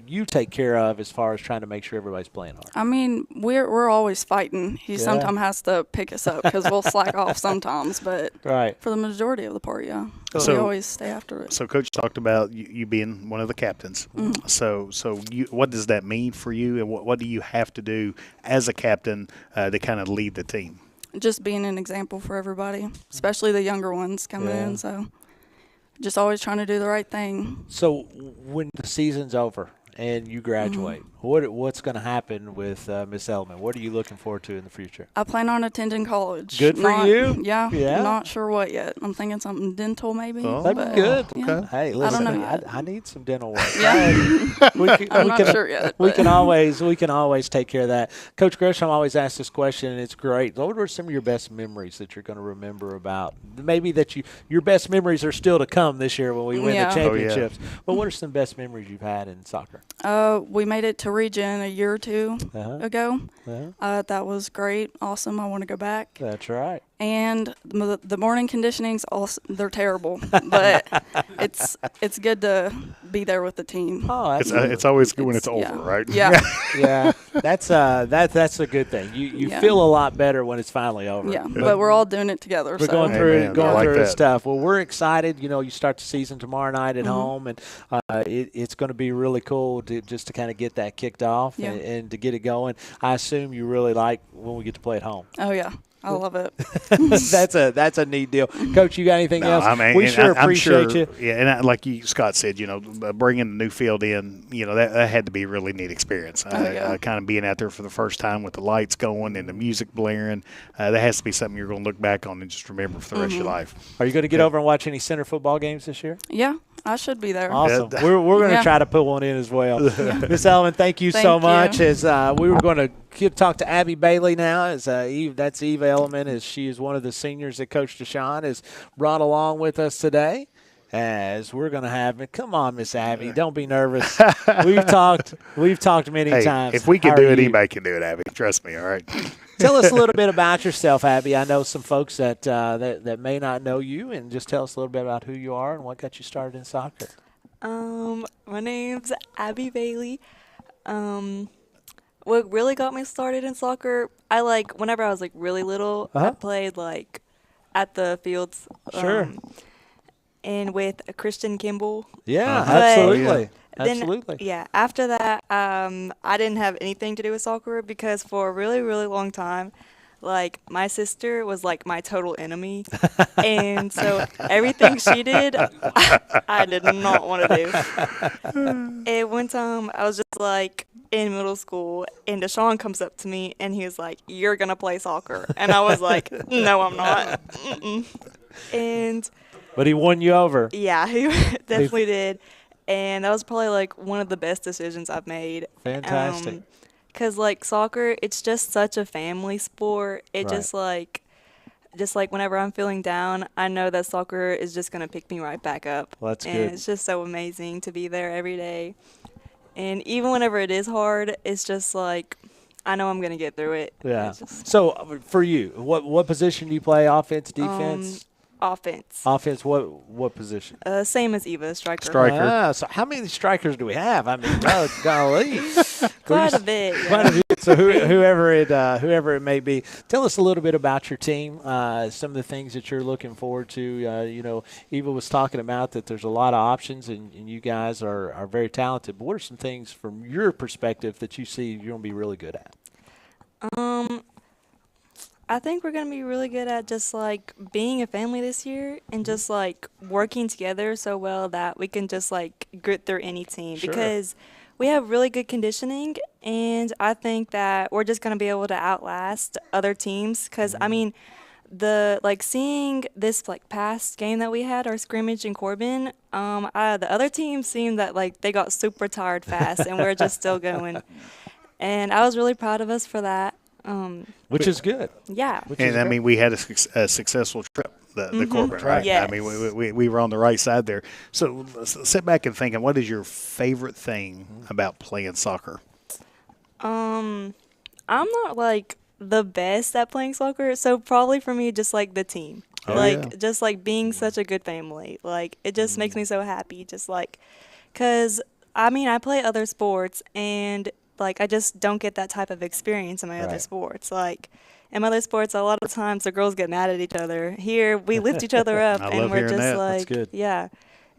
you take care of as far as trying to make sure everybody's playing hard? I mean, we're always fighting. He sometimes has to pick us up because we'll slack off sometimes, but for the majority of the part, we always stay after it. So Coach talked about you being one of the captains. Mm-hmm. So what does that mean for you, and what do you have to do as a captain to kind of lead the team? Just being an example for everybody, especially the younger ones coming in. So just always trying to do the right thing. So when the season's over and you graduate, what's going to happen with Miss Elman? What are you looking forward to in the future? I plan on attending college. Good for you. Yeah. Not sure what yet. I'm thinking something dental maybe. Oh, that'd be good. Yeah. Okay. Hey, listen, I don't know yet. I need some dental work. Yeah. I'm not sure yet. We can always take care of that. Coach Gresham always asks this question, and it's great. What were some of your best memories that you're going to remember about? Maybe that your best memories are still to come this year when we win the championships. But what are some best memories you've had in soccer? We made it to region a year or two ago. That was great. Awesome. I want to go back. That's right. And the morning conditionings, they're terrible, but it's good to be there with the team. Oh, it's always good when it's over, right? Yeah. Yeah. That's a good thing. You feel a lot better when it's finally over. Yeah, but we're all doing it together. We're going through stuff. Well, we're excited. You start the season tomorrow night at home, and it's going to be really cool to kind of get that kicked off and to get it going. I assume you really like when we get to play at home. Oh yeah. I love it. That's a neat deal. Coach, you got anything else? I mean, we sure appreciate you. Yeah, and like Scott said, bringing the new field in, that had to be a really neat experience. Kind of being out there for the first time with the lights going and the music blaring, that has to be something you're going to look back on and just remember for the rest of your life. Are you going to get over and watch any center football games this year? Yeah. I should be there. Awesome. We're going to try to put one in as well. Miss Elman, thank you so much. As we were going to talk to Abby Bailey now. As that's Eva Elman, as she is one of the seniors that Coach Deshaun has brought along with us today. As we're going to have it. Come on, Miss Abby. Don't be nervous. We've talked many times. If we can do it, anybody can do it, Abby. Trust me, all right? Tell us a little bit about yourself, Abby. I know some folks that may not know you, and just tell us a little bit about who you are and what got you started in soccer. My name's Abby Bailey. What really got me started in soccer, whenever I was really little, I played at the fields. Sure. And with Christian Kimball. Yeah, absolutely. Absolutely. Yeah. After that, I didn't have anything to do with soccer because for a really, really long time, my sister was my total enemy. And so everything she did, I did not want to do. And one time I was just in middle school and Deshaun comes up to me and he was like, "You're going to play soccer." And I was like, "No, I'm not." But he won you over. Yeah, he definitely did. And that was probably one of the best decisions I've made. Fantastic. Because soccer, it's just such a family sport. It just whenever I'm feeling down, I know that soccer is just going to pick me right back up. Well, that's good. And it's just so amazing to be there every day. And even whenever it is hard, it's just I know I'm going to get through it. Yeah. So for you, what position do you play? Offense, defense? Offense. Offense. What position? Same as Eva, striker. So how many strikers do we have? I mean, golly, quite a bit. Yeah. Quite a bit. So whoever it may be, tell us a little bit about your team. Some of the things that you're looking forward to. Eva was talking about that there's a lot of options, and you guys are very talented. But what are some things from your perspective that you see you're going to be really good at? I think we're going to be really good at just being a family this year and just working together so well that we can just grit through any team. Sure. Because we have really good conditioning, and I think that we're just going to be able to outlast other teams because, I mean, seeing this past game that we had, our scrimmage in Corbin, the other team seemed that they got super tired fast, and we're just still going. And I was really proud of us for that. Which is good. Yeah. I mean, we had a successful trip, the Corbin, right? Yes. I mean, we were on the right side there. So sit back and think, what is your favorite thing about playing soccer? I'm not the best at playing soccer, so probably for me, just the team. Just being such a good family. It just makes me so happy. Just because, I mean, I play other sports, and I just don't get that type of experience in my other sports. In other sports, a lot of times the girls get mad at each other. Here, we lift each other up, and we're just That's good. yeah.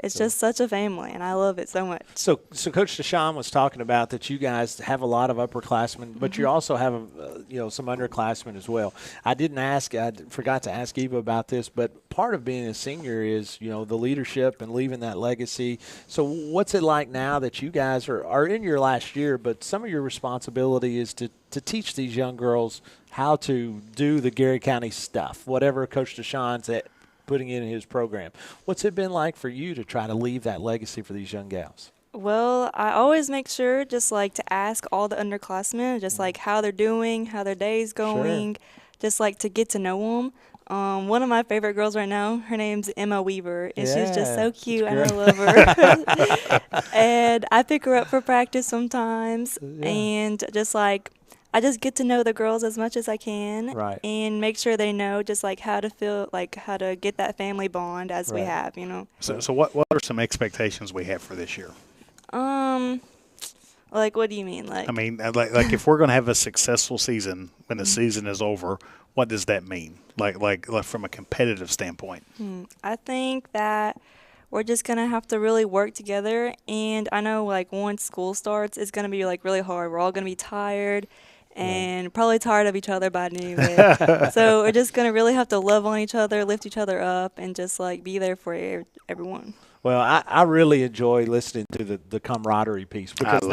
It's just such a family, and I love it so much. So Coach Deshawn was talking about that you guys have a lot of upperclassmen, but you also have some underclassmen as well. I forgot to ask Eva about this, but part of being a senior is the leadership and leaving that legacy. So what's it like now that you guys are in your last year, but some of your responsibility is to teach these young girls how to do the Gary County stuff, whatever Coach Deshawn's putting in his program. What's it been like for you to try to leave that legacy for these young gals? Well, I always make sure just to ask all the underclassmen just how they're doing, how their day's going, just to get to know them. One of my favorite girls right now, her name's Emma Weaver, and she's just so cute, and I love her. And I pick her up for practice sometimes, and just I just get to know the girls as much as I can, and make sure they know just how to feel, how to get that family bond as we have, So what are some expectations we have for this year? What do you mean? I mean, if we're going to have a successful season when the season is over, what does that mean? Like from a competitive standpoint? I think that we're just going to have to really work together, and I know once school starts, it's going to be really hard. We're all going to be tired. And probably tired of each other by the end of it. So we're just going to really have to love on each other, lift each other up, and just be there for everyone. Well, I really enjoy listening to the camaraderie piece because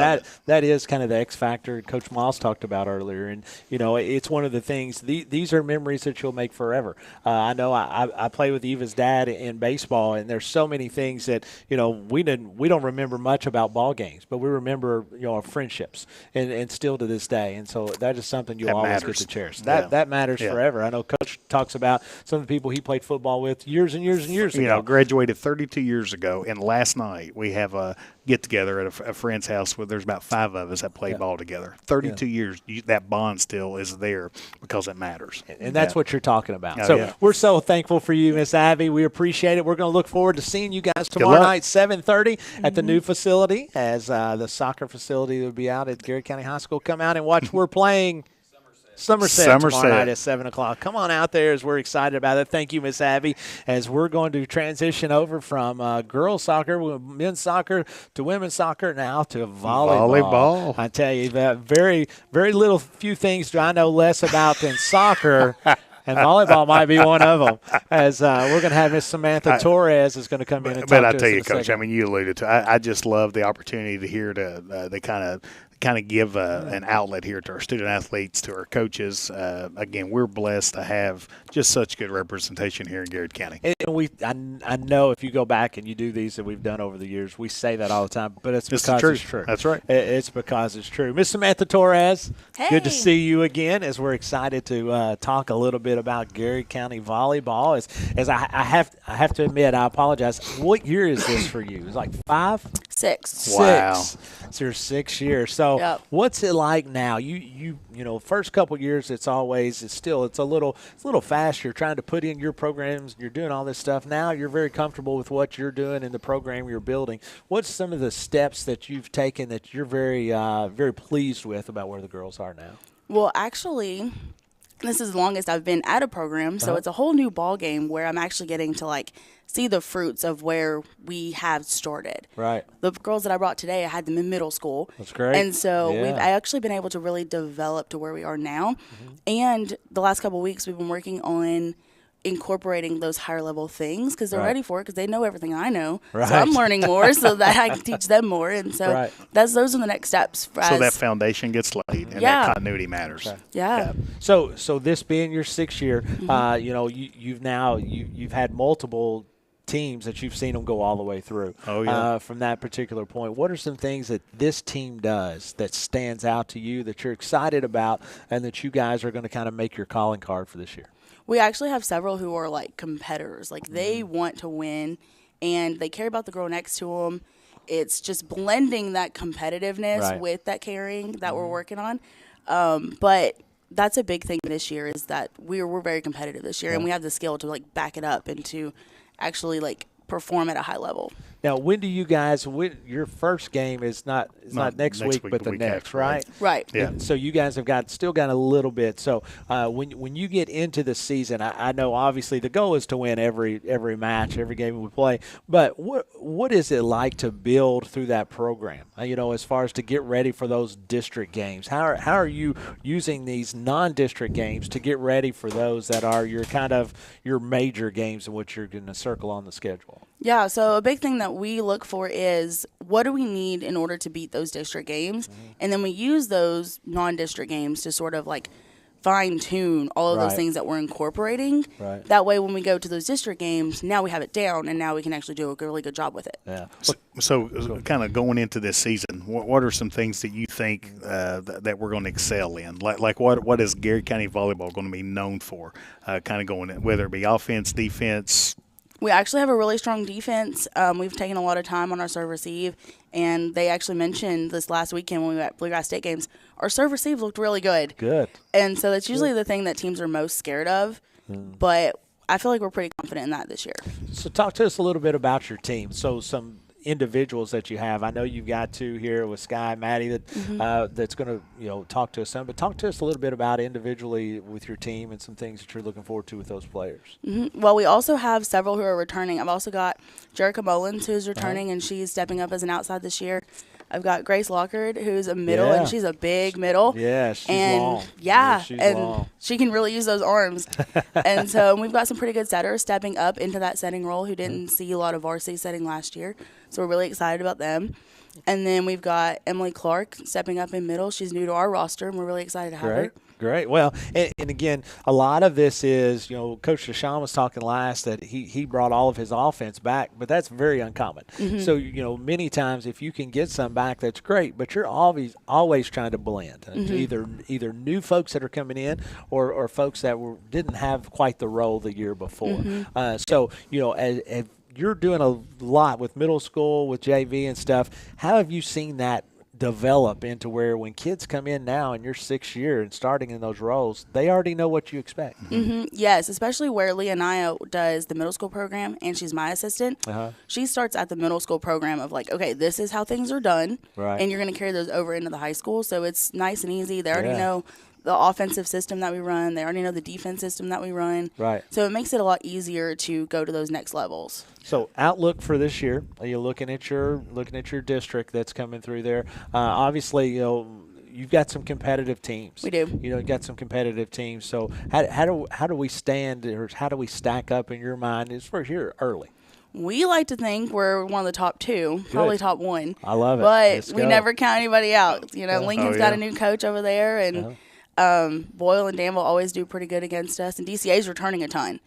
that is kind of the X factor Coach Moss talked about earlier. And, it's one of the things, these are memories that you'll make forever. I know I play with Eva's dad in baseball, and there's so many things that, we don't remember much about ball games, but we remember, our friendships and still to this day. And so that is something you'll always get to cherish. That matters forever. I know Coach talks about some of the people he played football with years and years and years ago. Graduated 32 years ago, and last night we have a get-together at a friend's house where there's about 5 of us that play ball together. 32 years, that bond still is there because it matters. And that's what you're talking about. We're so thankful for you, Miss Abby. We appreciate it. We're going to look forward to seeing you guys tomorrow night, 7:30 at the new facility, as the soccer facility will be out at Gary County High School. Come out and watch. We're playing Somerset tomorrow night at 7 o'clock. Come on out there as we're excited about it. Thank you, Miss Abby, as we're going to transition over from girls soccer, men's soccer, to women's soccer, now to volleyball. I tell you, that very, very little few things do I know less about than soccer. And volleyball might be one of them, as we're going to have Miss Samantha Torres is going to come in and talk to us. But I tell you, Coach, I mean, you alluded to I just love the opportunity to hear the kind of give an outlet here to our student athletes, to our coaches. Again, we're blessed to have just such good representation here in Garrett County. And I know if you go back and you do these that we've done over the years, we say that all the time, but it's because it's true. That's right. It's because it's true. Miss Samantha Torres, good to see you again, as we're excited to talk a little bit about Garrett County volleyball. As I have to admit, I apologize. What year is this for you? It's like 5? 6. Wow. It's your 6th year. So what's it like now? You first couple years, it's a little fast. You're trying to put in your programs. You're doing all this stuff. Now you're very comfortable with what you're doing in the program you're building. What's some of the steps that you've taken that you're very, very pleased with about where the girls are now? Well, actually, this is the longest I've been at a program, so it's a whole new ball game where I'm actually getting to see the fruits of where we have started. Right. The girls that I brought today, I had them in middle school. That's great. And so we've actually been able to really develop to where we are now. Mm-hmm. And the last couple of weeks, we've been working on incorporating those higher level things because they're Right. ready for it because they know everything I know. Right. So I'm learning more so that I can teach them more. And so Right. those are the next steps. So that foundation gets laid and Yeah. that continuity matters. Okay. Yeah. So this being your 6th year, you know, you've had multiple teams that you've seen them go all the way through. Oh, yeah. From that particular point, what are some things that this team does that stands out to you that you're excited about and that you guys are going to kind of make your calling card for this year? We actually have several who are like competitors. Like they Mm-hmm. want to win and they care about the girl next to them. It's just blending that competitiveness Right. with that caring that Mm-hmm. we're working on. But that's a big thing this year is that we're very competitive this year and we have the skill to like back it up and to actually like perform at a high level. Now, when do you guys? Your first game is not next week, but the week next, after, right? Right. Yeah. And so you guys have still got a little bit. So when you get into the season, I know obviously the goal is to win every match, every game we play. But what is it like to build through that program? You know, as far as to get ready for those district games, how are you using these non-district games to get ready for those that are your major games in which you're going to circle on the schedule? Yeah, so a big thing that we look for is what do we need in order to beat those district games? And then we use those non-district games to sort of like fine-tune all of those Right. things that we're incorporating. Right. That way when we go to those district games, now we have it down and now we can actually do a really good job with it. Yeah. So kind of going into this season, what are some things that you think that we're going to excel in? Like what is Gary County volleyball going to be known for? Kind of going in, whether it be offense, defense. We actually have a really strong defense. We've taken a lot of time on our serve receive, and they actually mentioned this last weekend when we were at Bluegrass State games, our serve receive looked really good. Good. And so that's usually the thing that teams are most scared of, but I feel like we're pretty confident in that this year. So talk to us a little bit about your team. So some individuals that you have. I know you've got two here with Sky, Maddie, that's going to talk to us some. But talk to us a little bit about individually with your team and some things that you're looking forward to with those players. Well, we also have several who are returning. I've also got Jerica Mullins, who's returning, and she's stepping up as an outside this year. I've got Grace Lockard, who's a middle, and she's a big middle. Yeah, she's and long. Yeah, she's and long. she can really use those arms. And so we've got some pretty good setters stepping up into that setting role who didn't see a lot of varsity setting last year. So we're really excited about them. And then we've got Emily Clark stepping up in middle. She's new to our roster, and we're really excited to have her. Great. Well, and again, a lot of this is, Coach Deshaun was talking last that he brought all of his offense back, but that's very uncommon. So, many times if you can get some back, that's great, but you're always trying to blend. Either new folks that are coming in or folks that didn't have quite the role the year before. So, as you're doing a lot with middle school, with JV and stuff, how have you seen that develop into where when kids come in now in your 6th year and starting in those roles, they already know what you expect? Yes, especially where Leonaya does the middle school program and she's my assistant. She starts at the middle school program of like, okay, this is how things are done, and you're going to carry those over into the high school. So it's nice and easy. They already know the offensive system that we run. They already know the defense system that we run. Right. So it makes it a lot easier to go to those next levels. So outlook for this year, are you looking at your district that's coming through there? Obviously, you've got some competitive teams. We do. You've got some competitive teams. So how do we stand, or how do we stack up in your mind as far as you're early? We like to think we're one of the top 2, probably top 1. I love it. But we never count anybody out. Lincoln's got a new coach over there, and Boyle and Danville always do pretty good against us, and DCA's returning a ton.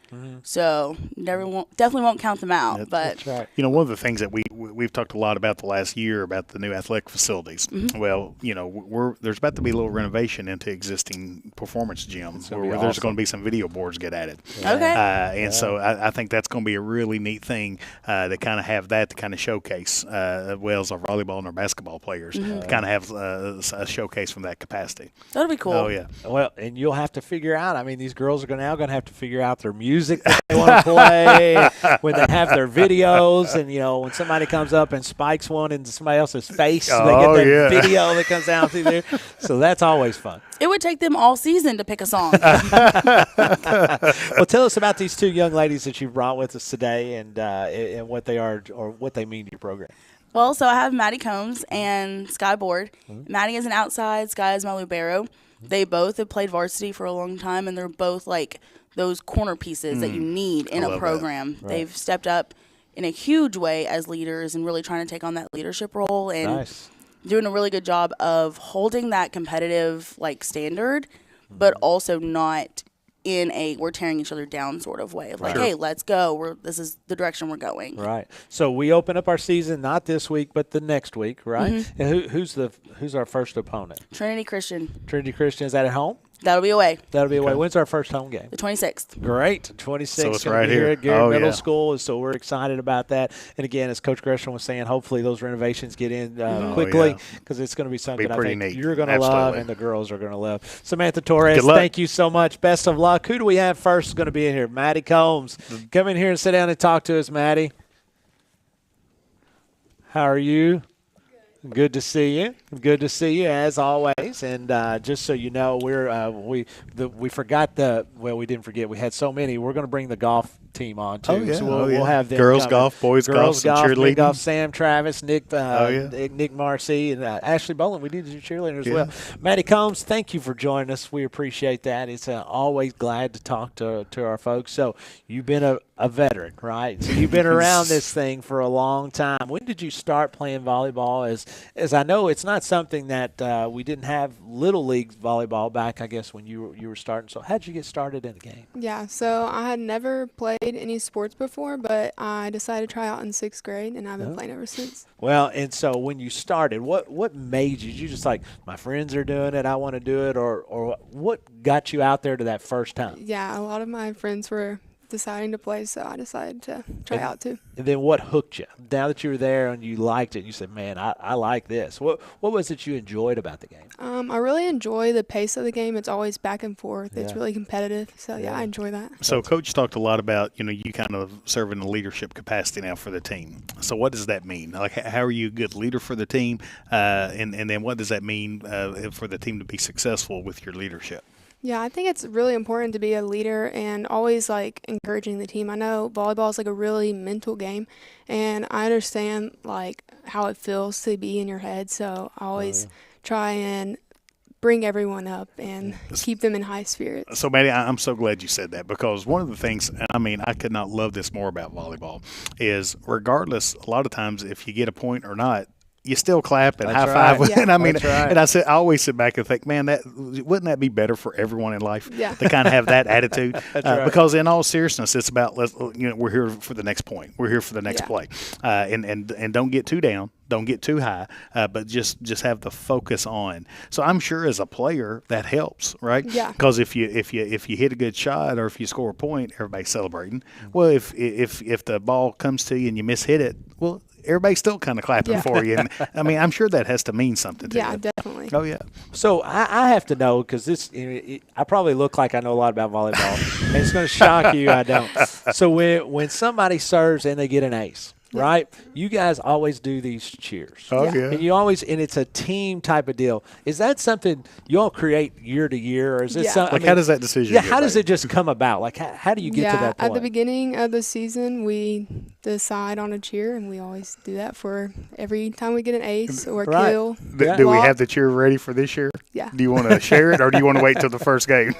So definitely won't count them out. But that's right. One of the things that we've talked a lot about the last year about the new athletic facilities. Well, there's about to be a little renovation into existing performance gyms where there's going to be some video boards get added. Okay. So I think that's going to be a really neat thing to kind of have that to kind of showcase well as our volleyball and our basketball players to kind of have a showcase from that capacity. That'll be cool. Oh yeah. Well, and you'll have to figure out. I mean, these girls are now going to have to figure out their music that they want to play when they have their videos, and when somebody comes up and spikes one into somebody else's face, they get that video that comes down through there. So that's always fun. It would take them all season to pick a song. Well, tell us about these 2 young ladies that you brought with us today, and what they are or what they mean to your program. Well, so I have Maddie Combs and Sky Board. Maddie is an outside, Sky is my libero. They both have played varsity for a long time, and they're both like those corner pieces that you need in a program. Right. They've stepped up in a huge way as leaders and really trying to take on that leadership role and doing a really good job of holding that competitive like standard, but also not in a we're tearing each other down sort of way of like, hey, let's go. This is the direction we're going. Right. So we open up our season not this week, but the next week, right? Mm-hmm. And who's our first opponent? Trinity Christian. Trinity Christian, is that at home? That'll be away. That'll be away. When's our first home game? The 26th. Great. 26th. So it's right here at Garrett Middle School. So we're excited about that. And again, as Coach Gresham was saying, hopefully those renovations get in quickly because it's going to be something I think you're going to love and the girls are going to love. Samantha Torres, thank you so much. Best of luck. Who do we have first going to be in here? Maddie Combs. Come in here and sit down and talk to us, Maddie. How are you? Good to see you. Good to see you as always. And just so you know, we forgot we didn't forget. We had so many. We're going to bring the golf team on too. Oh, yeah. So we'll have them girls coming. Golf, boys golf, cheerleading. Big golf. Sam Travis, Nick Marcy, and Ashley Boland. We did your cheerleader as well. Maddie Combs, thank you for joining us. We appreciate that. It's always glad to talk to our folks. So you've been a veteran, right? So you've been around this thing for a long time. When did you start playing volleyball? As I know, it's not something that we didn't have little league volleyball back, I guess, when you were starting. So how did you get started in the game? Yeah, so I had never played any sports before, but I decided to try out in 6th grade, and I've been playing ever since. Well, and so when you started, what made you just like, my friends are doing it, I want to do it, or what got you out there to that first time? Yeah, a lot of my friends were deciding to play, so I decided to try out too. And then what hooked you? Now that you were there and you liked it, you said, man, I like this. What was it you enjoyed about the game? I really enjoy the pace of the game. It's always back and forth. It's really competitive. So, I enjoy that. So, Coach talked a lot about, you kind of serve in a leadership capacity now for the team. So, what does that mean? Like, how are you a good leader for the team? And then what does that mean for the team to be successful with your leadership? Yeah, I think it's really important to be a leader and always, encouraging the team. I know volleyball is, a really mental game, and I understand, how it feels to be in your head. So I always try and bring everyone up and keep them in high spirits. So, Maddie, I'm so glad you said that, because one of the things, I could not love this more about volleyball, is regardless, a lot of times if you get a point or not, you still clap and high five. Right. And and I always sit back and think, man, wouldn't that be better for everyone in life to kind of have that attitude? Because in all seriousness, it's about we're here for the next point, we're here for the next play, and don't get too down, don't get too high, but just have the focus on. So I'm sure as a player that helps, right? Yeah. Because if you hit a good shot or if you score a point, everybody's celebrating. Well, if the ball comes to you and you mishit it, well, everybody's still kind of clapping for you. And, I'm sure that has to mean something to you. Yeah, definitely. Oh, yeah. So I have to know, because I probably look like I know a lot about volleyball, and it's going to shock you I don't. So when somebody serves and they get an ace, right? You guys always do these cheers. Oh, yeah. And it's a team type of deal. Is that something you all create year to year, or is it something? How does that decision get how does it just come about? How do you get to that point? At the beginning of the season, we decide on a cheer, and we always do that for every time we get an ace or a kill. Do we have the cheer ready for this year? Yeah. Do you want to share it, or do you want to wait till the first game?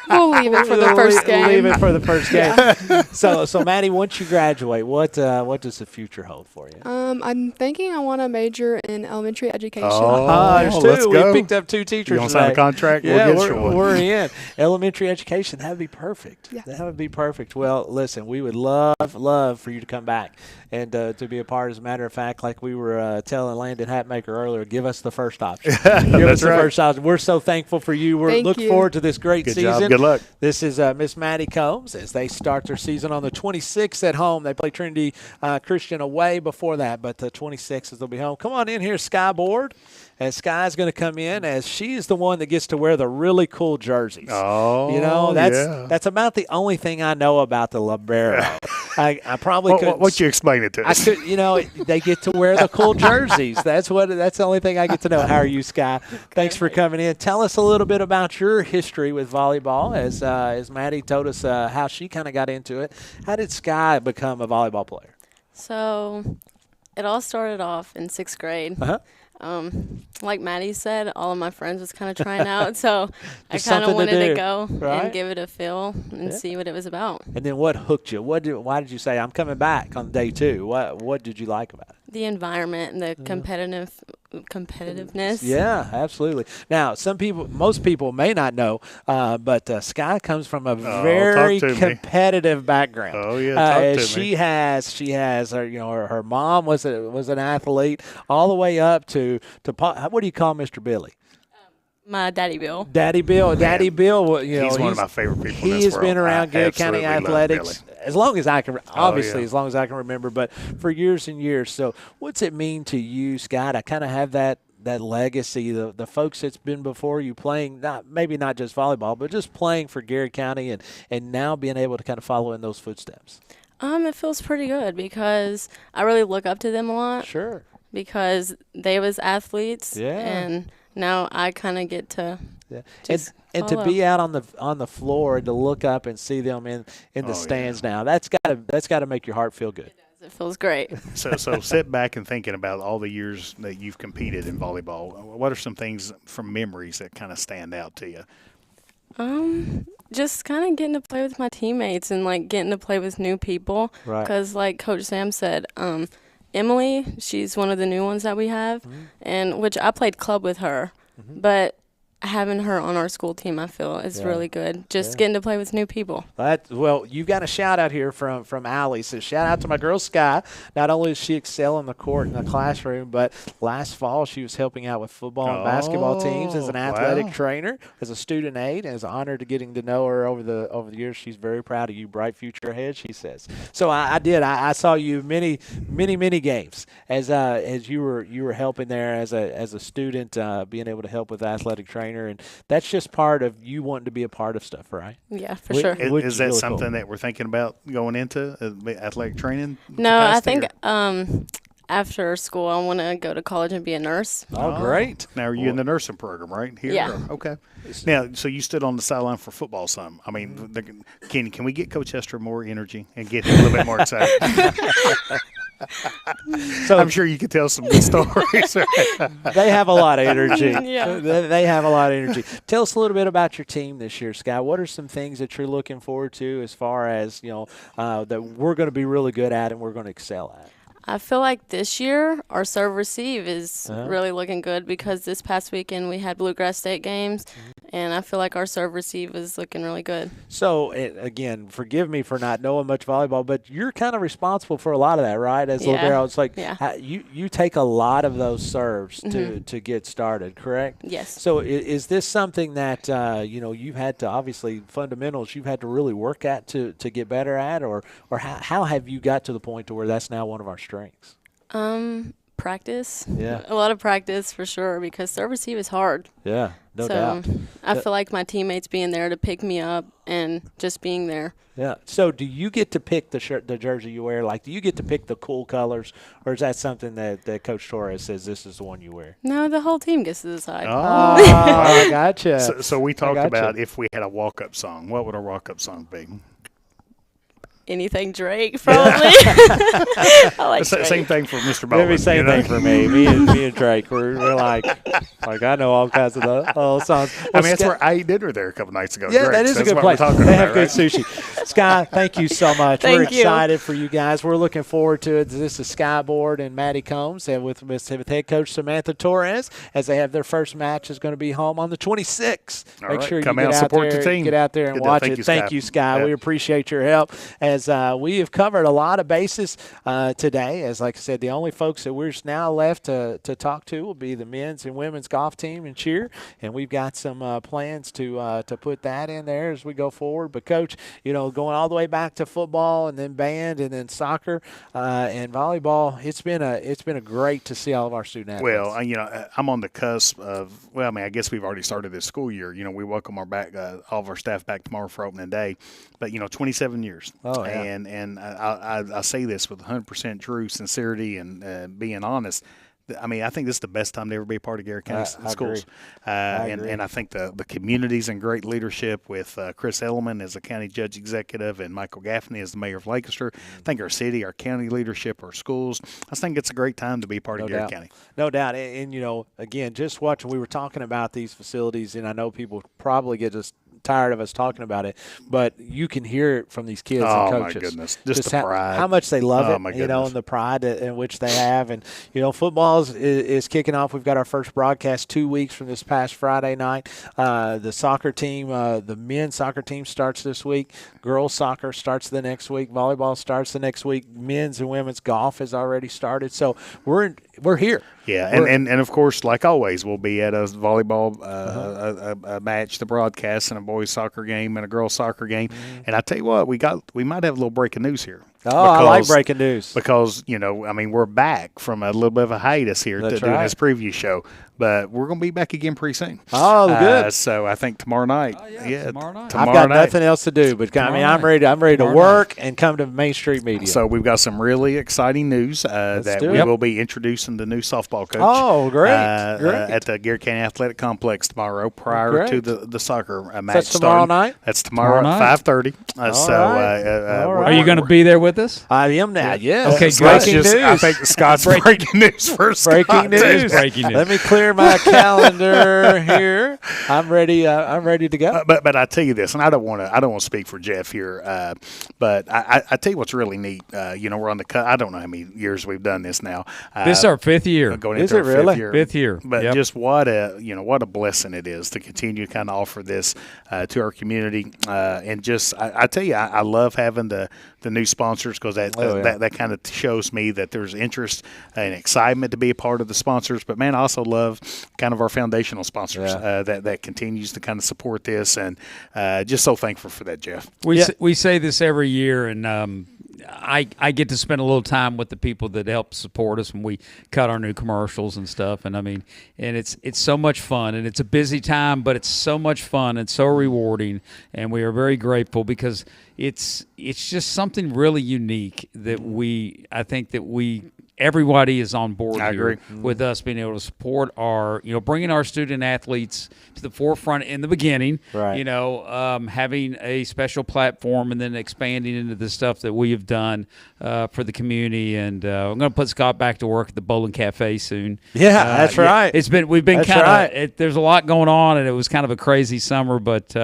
We'll leave it for the first game. Leave it for the first game. So Maddie, once you graduate, what does the future hold for you? I'm thinking I want to major in elementary education. There's two. Go. We picked up 2 teachers. You want to sign a contract? Yeah, we'll get you one. We're in elementary education. That would be perfect. Yeah. That would be perfect. Well, listen, we would love for you to come back and to be a part. As a matter of fact, like we were telling Landon Hatmaker earlier, give us the first option. Give us the first option. We're so thankful for you. We're looking forward to this great Good season. Job. Good luck. This is Miss Maddie Combs as they start their season on the 26th at home. They play Trinity Christian away before that, but the 26th they'll be home. Come on in here, Skyboard. And Sky's going to come in as she is the one that gets to wear the really cool jerseys. Oh, that's about the only thing I know about the libero. I probably could. What you explain it to us? I could, they get to wear the cool jerseys. That's the only thing I get to know. How are you, Sky? Thanks for coming in. Tell us a little bit about your history with volleyball, as Maddie told us how she kind of got into it. How did Sky become a volleyball player? So, it all started off in 6th grade. like Maddie said, all of my friends was kind of trying out, so I kind of wanted to go and give it a feel and see what it was about. And then what hooked you? Why did you say, I'm coming back on day 2? What did you like about it? The environment and the competitiveness. Yeah, absolutely. Now, most people may not know, but Sky comes from a very competitive background. Oh yeah, she has her mom was an athlete all the way up to what do you call Mr. Billy? My Daddy Bill. Daddy Bill. He's one of my favorite people in this world. He has been around Gary County Athletics as long as I can, as long as I can remember, but for years and years. So what's it mean to you, Scott? I kind of have that legacy, the folks that's been before you playing, maybe not just volleyball, but just playing for Gary County and now being able to kind of follow in those footsteps. It feels pretty good because I really look up to them a lot. Sure. Because they was athletes. Yeah. And now I kind of get to and to be out on the floor and to look up and see them in the stands now, that's got to make your heart feel good. It feels great. So sit back and thinking about all the years that you've competed in volleyball. What are some things from memories that kind of stand out to you? Just kind of getting to play with my teammates and like getting to play with new people. Right. Because like Coach Sam said, Emily, she's one of the new ones that we have, and which I played club with her, but having her on our school team, I feel is really good. Just getting to play with new people. Well, you've got a shout out here from Allie. So shout out to my girl Sky. Not only does she excel on the court in the classroom, but last fall she was helping out with football and basketball teams as an athletic trainer, as a student aide, and is honored to getting to know her over the years. She's very proud of you. Bright future ahead, she says. So I saw you many games as you were helping there as a student, being able to help with the athletic trainer. And that's just part of you wanting to be a part of stuff, right? Yeah, for sure. Is that really something that we're thinking about going into, athletic training? No, I think after school I want to go to college and be a nurse. Oh, great. Now, are you in the nursing program right here? Yeah. Okay. Now, so you stood on the sideline for football some. I mean, can we get Coach Hester more energy and get him a little bit more excited? So I'm sure you could tell some good stories. They have a lot of energy. Yeah. They have a lot of energy. Tell us a little bit about your team this year, Sky. What are some things that you're looking forward to as far as, that we're going to be really good at and we're going to excel at? I feel like this year our serve receive is really looking good because this past weekend we had Bluegrass State games, and I feel like our serve receive is looking really good. So, again, forgive me for not knowing much volleyball, but you're kind of responsible for a lot of that, right? As libero, it's like you take a lot of those serves to get started, correct? Yes. So is this something that, you've had to, obviously, fundamentals you've had to really work at to get better at, or how have you got to the point to where that's now one of our strengths? Practice. Yeah. A lot of practice for sure because serve receive is hard. Yeah, no doubt. I feel like my teammates being there to pick me up and just being there. Yeah. So do you get to pick the jersey you wear? Like, do you get to pick the cool colors, or is that something that Coach Torres says this is the one you wear? No, the whole team gets to decide. Oh, gotcha. So we talked about if we had a walk-up song. What would our walk-up song be? Anything Drake, probably. I like Drake. Same thing for Mr. Bowman. Same thing for me. Me and Drake, we're like I know all kinds of the songs. I mean, that's where I ate dinner there a couple nights ago. Yeah, Drake's. that is a good place. They have good sushi. Sky, thank you so much. We're excited for you guys. We're looking forward to it. This is Skyboard and Maddie Combs and with head coach Samantha Torres as they have their first match is going to be home on the 26th. Make sure you come out, support the team. Get out there and watch it. Thank you, Sky. Yeah. We appreciate your help. As we have covered a lot of bases today. As like I said, the only folks that we're now left to talk to will be the men's and women's golf team and cheer, and we've got some plans to put that in there as we go forward. But Coach, going all the way back to football and then band and then soccer and volleyball, it's been a great to see all of our student athletes. Well, I'm on the cusp of. Well, I mean, I guess we've already started this school year. We welcome all of our staff back tomorrow for opening day. But 27 years. Oh, yeah. And I say this with 100% true sincerity and being honest. I mean, I think this is the best time to ever be a part of Garrett County schools. And I think the community's in great leadership with Chris Elliman as the county judge executive and Michael Gaffney as the mayor of Lancaster. I think our city, our county leadership, our schools, I think it's a great time to be part of Garrett County. No doubt. And, you know, again, just watching, we were talking about these facilities, and I know people probably get just tired of us talking about it, but you can hear it from these kids and coaches. Oh, my goodness. Just the pride. How much they love Oh, it, my you know, goodness. and the pride in which they have. And, you know, football is kicking off. We've got our first broadcast 2 weeks from this past Friday night. The soccer team, the men's soccer team starts this week. Girls soccer starts the next week. Volleyball starts the next week. Men's and women's golf has already started. So we're here. Yeah, and of course, like always, we'll be at a volleyball a match, the broadcast, and a boys soccer game and a girls soccer game. And I tell you what, we might have a little breaking news here. Oh, I like breaking news. Because, you know, I mean, we're back from a little bit of a hiatus here doing this preview show. But we're going to be back again pretty soon. Oh, good. So I think tomorrow night. Oh, yeah, tomorrow night. I've got nothing else to do, but I'm ready to work and come to Main Street Media. So we've got some really exciting news that we will be introducing the new softball coach. Oh, great. At the Garrett County Athletic Complex tomorrow prior to the soccer match. That's tomorrow night? That's tomorrow at 5:30. Are you going to be there with us? I am now, yes. Okay, breaking news. I think Scott's breaking news first. Breaking news. Let me clear my calendar here. I'm ready. I'm ready to go. But I tell you this, and I don't want to speak for Jeff here, but I tell you what's really neat. You know, we're on the cut. I don't know how many years we've done this now. This is our 5th year. Going is into it our really? 5th year. But just what a blessing it is to continue to kind of offer this to our community. And just I tell you, I love having the new sponsors because that kind of shows me that there's interest and excitement to be a part of the sponsors. But man, I also love kind of our foundational sponsors that continues to kind of support this, and just so thankful for that, Jeff. We say this every year, and I get to spend a little time with the people that help support us when we cut our new commercials and stuff. And I mean, and it's so much fun, and it's a busy time, but it's so much fun and so rewarding, and we are very grateful because it's just something really unique that I think that everybody is on board here with us being able to support our, bringing our student athletes to the forefront in the beginning, having a special platform and then expanding into the stuff that we have done for the community. And I'm going to put Scott back to work at the Bowling Cafe soon. Yeah, that's right. We've been kind of, there's a lot going on, and it was kind of a crazy summer, but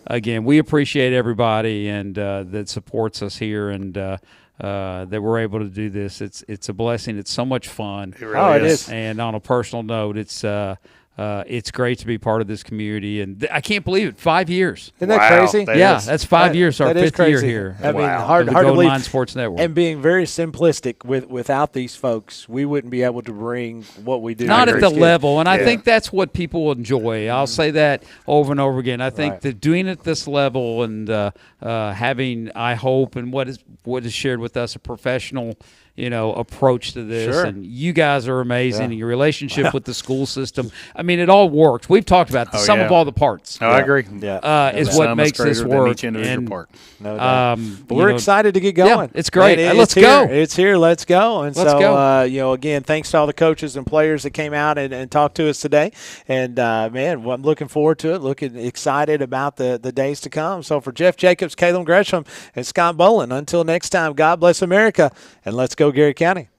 again, we appreciate everybody and that supports us here, and that we're able to do this. It's a blessing. It's so much fun. It really is. And on a personal note, it's great to be part of this community. And I can't believe it. 5 years. Isn't that crazy? That's 5 years. Our 5th year here. I mean, hard to Golden believe. Line Sports Network. And being very simplistic, without these folks, we wouldn't be able to bring what we do. Not at the level. And I think that's what people enjoy. I'll say that over and over again. I think that doing it at this level and having, I hope, and what is shared with us, a professional approach to this. Sure. And you guys are amazing. And your relationship with the school system. I mean, it all works. We've talked about the sum of all the parts. I agree. Is what makes this work. And, but we're excited to get going. Yeah, it's great. Let's go. Go. It's here. Let's go. And let's go. Again, thanks to all the coaches and players that came out and talked to us today. And, man, I'm looking forward to it, looking excited about the days to come. So for Jeff Jacobs, Caleb Gresham, and Scott Boland, until next time, God bless America, and let's go Garrett County.